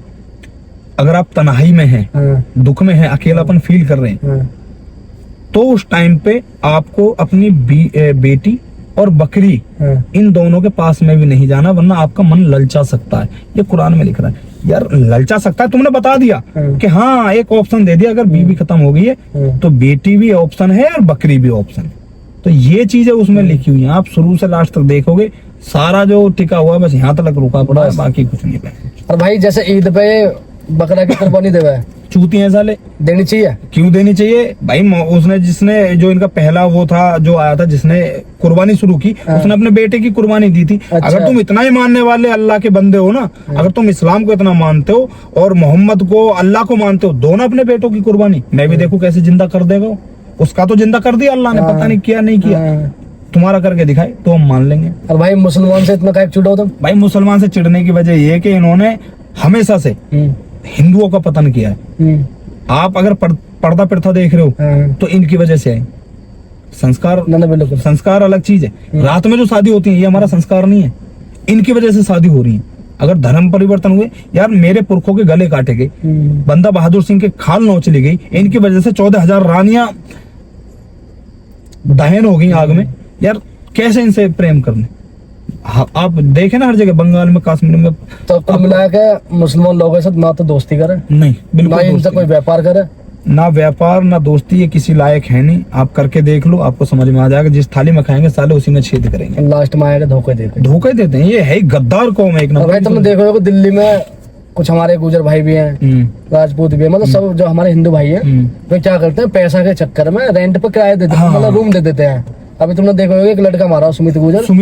S1: अगर आप तन्हाई में हैं,
S2: हाँ,
S1: दुख में हैं, अकेलापन फील कर रहे हैं,
S2: हाँ,
S1: तो उस टाइम पे आपको अपनी बेटी और बकरी
S2: हाँ,
S1: इन दोनों के पास में भी नहीं जाना, वरना आपका मन ललचा सकता है। ये कुरान में लिख रहा है। यार ललचा सकता है, तुमने बता दिया
S2: हाँ।
S1: कि हाँ एक ऑप्शन दे दिया, अगर बीवी खत्म हो गई है
S2: हाँ।
S1: तो बेटी भी ऑप्शन है और बकरी भी ऑप्शन है। तो ये चीजें उसमें लिखी हुई है, आप शुरू से लास्ट तक देखोगे, सारा जो टिका हुआ है बस यहाँ तक रुका पड़ा है,
S2: बस।
S1: बाकी कुछ नहीं है।
S2: और भाई जैसे ईद पे बकरा की कुर्बानी देवे है,
S1: चूती है साले,
S2: देनी चाहिए।
S1: क्यों देनी चाहिए भाई? उसने जिसने जो इनका पहला वो था जो आया था जिसने कुर्बानी शुरू की,
S2: हाँ।
S1: उसने अपने बेटे की कुर्बानी दी थी।
S2: अच्छा।
S1: अगर तुम इतना ही मानने वाले अल्लाह के बंदे हो ना, अगर तुम इस्लाम को इतना मानते हो और मोहम्मद को अल्लाह को मानते हो, दो ना अपने बेटों की कुर्बानी। मैं भी देखूं कैसे जिंदा कर देगा। उसका तो जिंदा कर दिया अल्लाह ने,
S2: हाँ।
S1: पता नहीं किया नहीं किया।
S2: हाँ।
S1: तुम्हारा करके दिखाए तो हम मान लेंगे।
S2: और भाई मुसलमान से इतना काहे चिढ़ो तुम?
S1: भाई मुसलमान से चिढ़ने की वजह ये है कि इन्होंने हमेशा से हिंदुओं का पतन किया है। आप अगर पर्दा प्रथा देख रहे हो
S2: हाँ।
S1: तो इनकी वजह से है। संस्कार,
S2: ना बिल्कुल।
S1: संस्कार अलग चीज है। रात में जो शादी होती है ये हमारा संस्कार नहीं है, इनकी वजह से शादी हो रही है। अगर धर्म परिवर्तन हुए, यार मेरे पुरखों के गले काटे गए, बंदा बहादुर सिंह के खाल नोच ली गई, इनकी वजह से 14,000 रानियां दहन हो गई आग में। यार कैसे इनसे प्रेम करने? आप देखे ना हर जगह, बंगाल में, कश्मीर में।
S2: तो कुल मिला के मुसलमान लोगों के साथ ना तो दोस्ती करे,
S1: नहीं, बिल्कुल
S2: ना इनसे
S1: दोस्ती
S2: कोई व्यापार करे।
S1: ना व्यापार ना दोस्ती, ये किसी लायक है नहीं। आप करके देख लो, आपको समझ में आ जाएगा। जिस थाली में खाएंगे साले उसी में छेद करेंगे।
S2: लास्ट में आएगा धोखे देके।
S1: धोखे देते हैं, ये है ही गद्दार कौम है एक
S2: और भाई तुमने
S1: नंबर।
S2: देखो दिल्ली में कुछ हमारे गुजर भाई भी हैं, राजपूत भी हैं, मतलब सब जो हमारे हिंदू भाई हैं, वे क्या करते हैं पैसा के चक्कर में रेंट पे किराया देते हैं,
S1: हाँ।
S2: मतलब रूम दे देते हैं। अभी तुमने देखा होगा एक लड़का मारा सुमित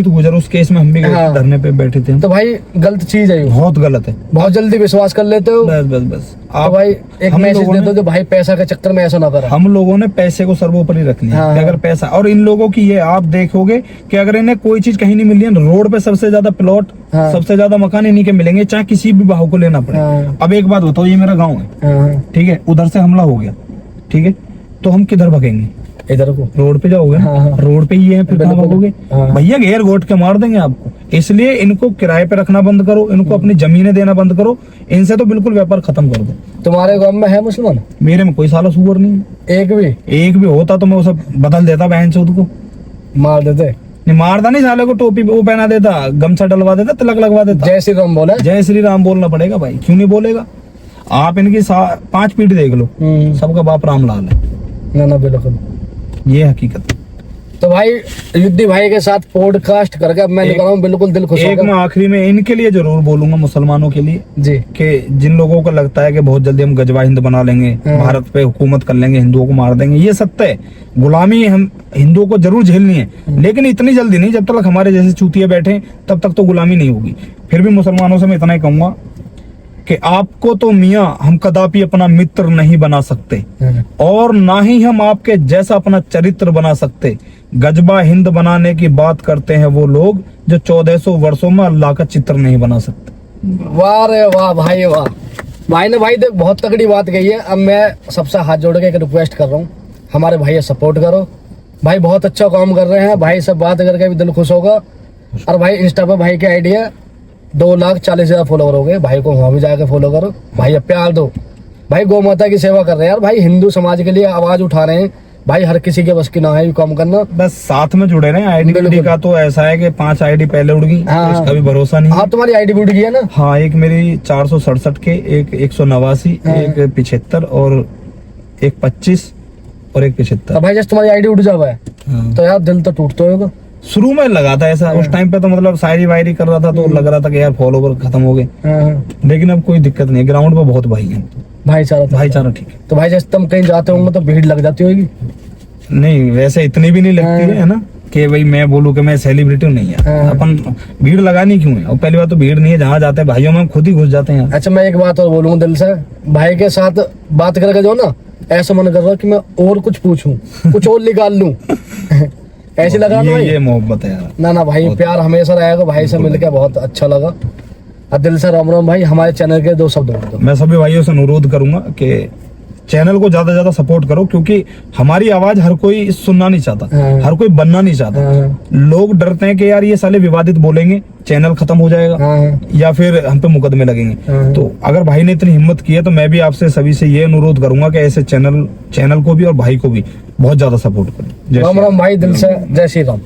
S2: गुजर,
S1: उस केस में हम भी
S2: हाँ।
S1: धरने पे बैठे थे।
S2: तो भाई गलत चीज है ये,
S1: बहुत गलत है।
S2: बहुत जल्दी विश्वास कर लेते हो।
S1: बस बस बस
S2: तो भाई एक
S1: हम
S2: मैसेज
S1: लोगों
S2: दे
S1: ने-
S2: दो कि भाई पैसा के चक्कर में ऐसा ना करे।
S1: हम लोगों ने पैसे को सर्वोपरि रख लिया।
S2: हाँ।
S1: कि अगर पैसा, और इन लोगों की ये आप देखोगे कि अगर इन्हें कोई चीज कहीं नहीं मिल रही है, रोड पे सबसे ज्यादा प्लॉट,
S2: हाँ।
S1: सबसे ज्यादा मकान इन्हीं के मिलेंगे, चाहे किसी भी भाव को लेना पड़े।
S2: हाँ।
S1: अब एक बात बताओ, ये मेरा गाँव है,
S2: हाँ,
S1: ठीक है, उधर से हमला हो गया, ठीक है, तो हम किधर भगेंगे?
S2: इधर को
S1: रोड पे जाओगे ना?
S2: हाँ, हाँ।
S1: रोड पे ही है, फिर कहाँ
S2: बिल्कुल।
S1: भागोगे?
S2: हाँ।
S1: भैया घेर घोट के मार देंगे आपको। इसलिए इनको किराए पे रखना बंद करो, इनको अपनी जमीनें देना बंद करो, इनसे तो बिल्कुल व्यापार खत्म कर दो।
S2: तुम्हारे गांव में है मुसलमान
S1: मेरे में कोई साला सुअर नहीं है।
S2: एक भी?
S1: एक भी होता तो मैं उसे बदल देता बहन चौथ को।
S2: मार देते?
S1: नहीं मारता, नहीं साले को टोपी वो पहना देता, गमछा डलवा देता, तिलक लगवा देता।
S2: जय श्री राम बोले।
S1: जय श्री राम बोलना पड़ेगा भाई, क्यों नहीं बोलेगा? आप इनकी 5 पीठ देख लो, सबका बाप रामलाल है।
S2: ना ना बिल्कुल,
S1: ये हकीकत है।
S2: तो भाई युद्धि भाई के साथ पॉडकास्ट करके अब मैं निकल रहा हूँ, बिल्कुल दिल खुश
S1: एक
S2: होकर।
S1: मैं आखिरी में इनके लिए जरूर बोलूंगा, मुसलमानों के लिए,
S2: जी।
S1: कि जिन लोगों को लगता है कि बहुत जल्दी हम गजवा हिंद बना लेंगे,
S2: हाँ।
S1: भारत पे हुकूमत कर लेंगे, हिंदुओं को मार देंगे, ये सत्य है। गुलामी हम हिंदुओं को जरूर झेलनी है, लेकिन इतनी जल्दी नहीं। जब तक हमारे जैसे चूतिया बैठे हैं, तब तक तो गुलामी नहीं होगी। फिर भी मुसलमानों से मैं इतना ही कहूंगा कि आपको तो मियाँ हम कदापि अपना मित्र नहीं बना सकते, और ना ही हम आपके जैसा अपना चरित्र बना सकते। गजबा हिंद बनाने की बात करते हैं वो लोग जो 1400 वर्षों में अल्लाह का चित्र नहीं बना सकते।
S2: वाह रे वाह भाई वाह। भाई ने भाई देख बहुत तगड़ी बात कही है। अब मैं सबसे हाथ जोड़ के एक रिक्वेस्ट कर रहा हूँ, हमारे भाई सपोर्ट करो। भाई बहुत अच्छा काम कर रहे हैं, भाई से बात करके भी दिल खुश होगा। और भाई इंस्टा पे भाई की आईडी है 2,40,000 फॉलोवर हो गए। भाई को वहां भी जाके फॉलो करो, भाई प्यार दो। भाई गौ माता की सेवा कर रहे हैं यार, भाई हिंदू समाज के लिए आवाज उठा रहे हैं। भाई हर किसी के बस की ना है ये काम करना।
S1: बस साथ में जुड़े रहे। आईडी
S2: बिल्कुल।
S1: का तो ऐसा है कि 5 आईडी पहले उड़ गई,
S2: हाँ।
S1: उसका भी भरोसा नहीं है।
S2: हाँ तुम्हारी आईडी भी उठ गई है ना?
S1: हाँ, एक मेरी 467 के, एक 189,
S2: हाँ।
S1: एक 75 और एक 25 और एक 75।
S2: तो भाई जैसे तुम्हारी आईडी उठ जावा है
S1: हाँ।
S2: तो यार दिल तो टूटता होगा।
S1: शुरू में लगा था ऐसा, उस टाइम पे तो मतलब शायरी वायरी कर रहा था तो लग रहा था कि यार फॉलोवर खत्म हो गए, लेकिन अब कोई दिक्कत नहीं है। ग्राउंड पे बहुत भाई हैं,
S2: भाईचारा था।
S1: भाईचारा ठीक है।
S2: तो भाई जैसे तुम कहीं जाते होंगे तो भीड़ लग जाती होगी?
S1: नहीं वैसे इतनी भी नहीं लगती
S2: हाँ।
S1: है ना कि भाई मैं बोलूं कि मैं सेलिब्रिटी नहीं है।
S2: हाँ।
S1: अपन भीड़ लगानी क्यों है? और पहली बात तो भीड़ नहीं है, जहाँ जाते हैं भाइयों में हम खुद ही घुस जाते हैं।
S2: अच्छा मैं एक बात और बोलूंगा दिल से, भाई के साथ बात करके जो ना ऐसा मन कर रहा कि मैं और कुछ पूछूं, कुछ और निकाल लूं। ऐसे लगा ना भाई?
S1: ये मोहब्बत है यार।
S2: ना ना भाई
S1: बहुत-
S2: प्यार हमेशा रहेगा। भाई से मिलकर बहुत अच्छा लगा। और दिल से राम राम भाई। हमारे चैनल के 2 शब्द बोल दो।
S1: मैं सभी भाइयों से अनुरोध करूंगा कि चैनल को ज्यादा से ज्यादा सपोर्ट करो, क्योंकि हमारी आवाज हर कोई सुनना नहीं चाहता,
S2: हाँ।
S1: हर कोई बनना नहीं चाहता।
S2: हाँ।
S1: लोग डरते हैं कि यार ये साले विवादित बोलेंगे, चैनल खत्म हो जाएगा,
S2: हाँ।
S1: या फिर हम पे मुकदमे लगेंगे।
S2: हाँ।
S1: तो अगर भाई ने इतनी हिम्मत की है तो मैं भी आपसे सभी से ये अनुरोध करूंगा कि ऐसे चैनल को भी और भाई को भी बहुत ज्यादा सपोर्ट करें। जय श्री
S2: राम
S1: राम।
S2: राम भाई, दिल से जय श्री राम।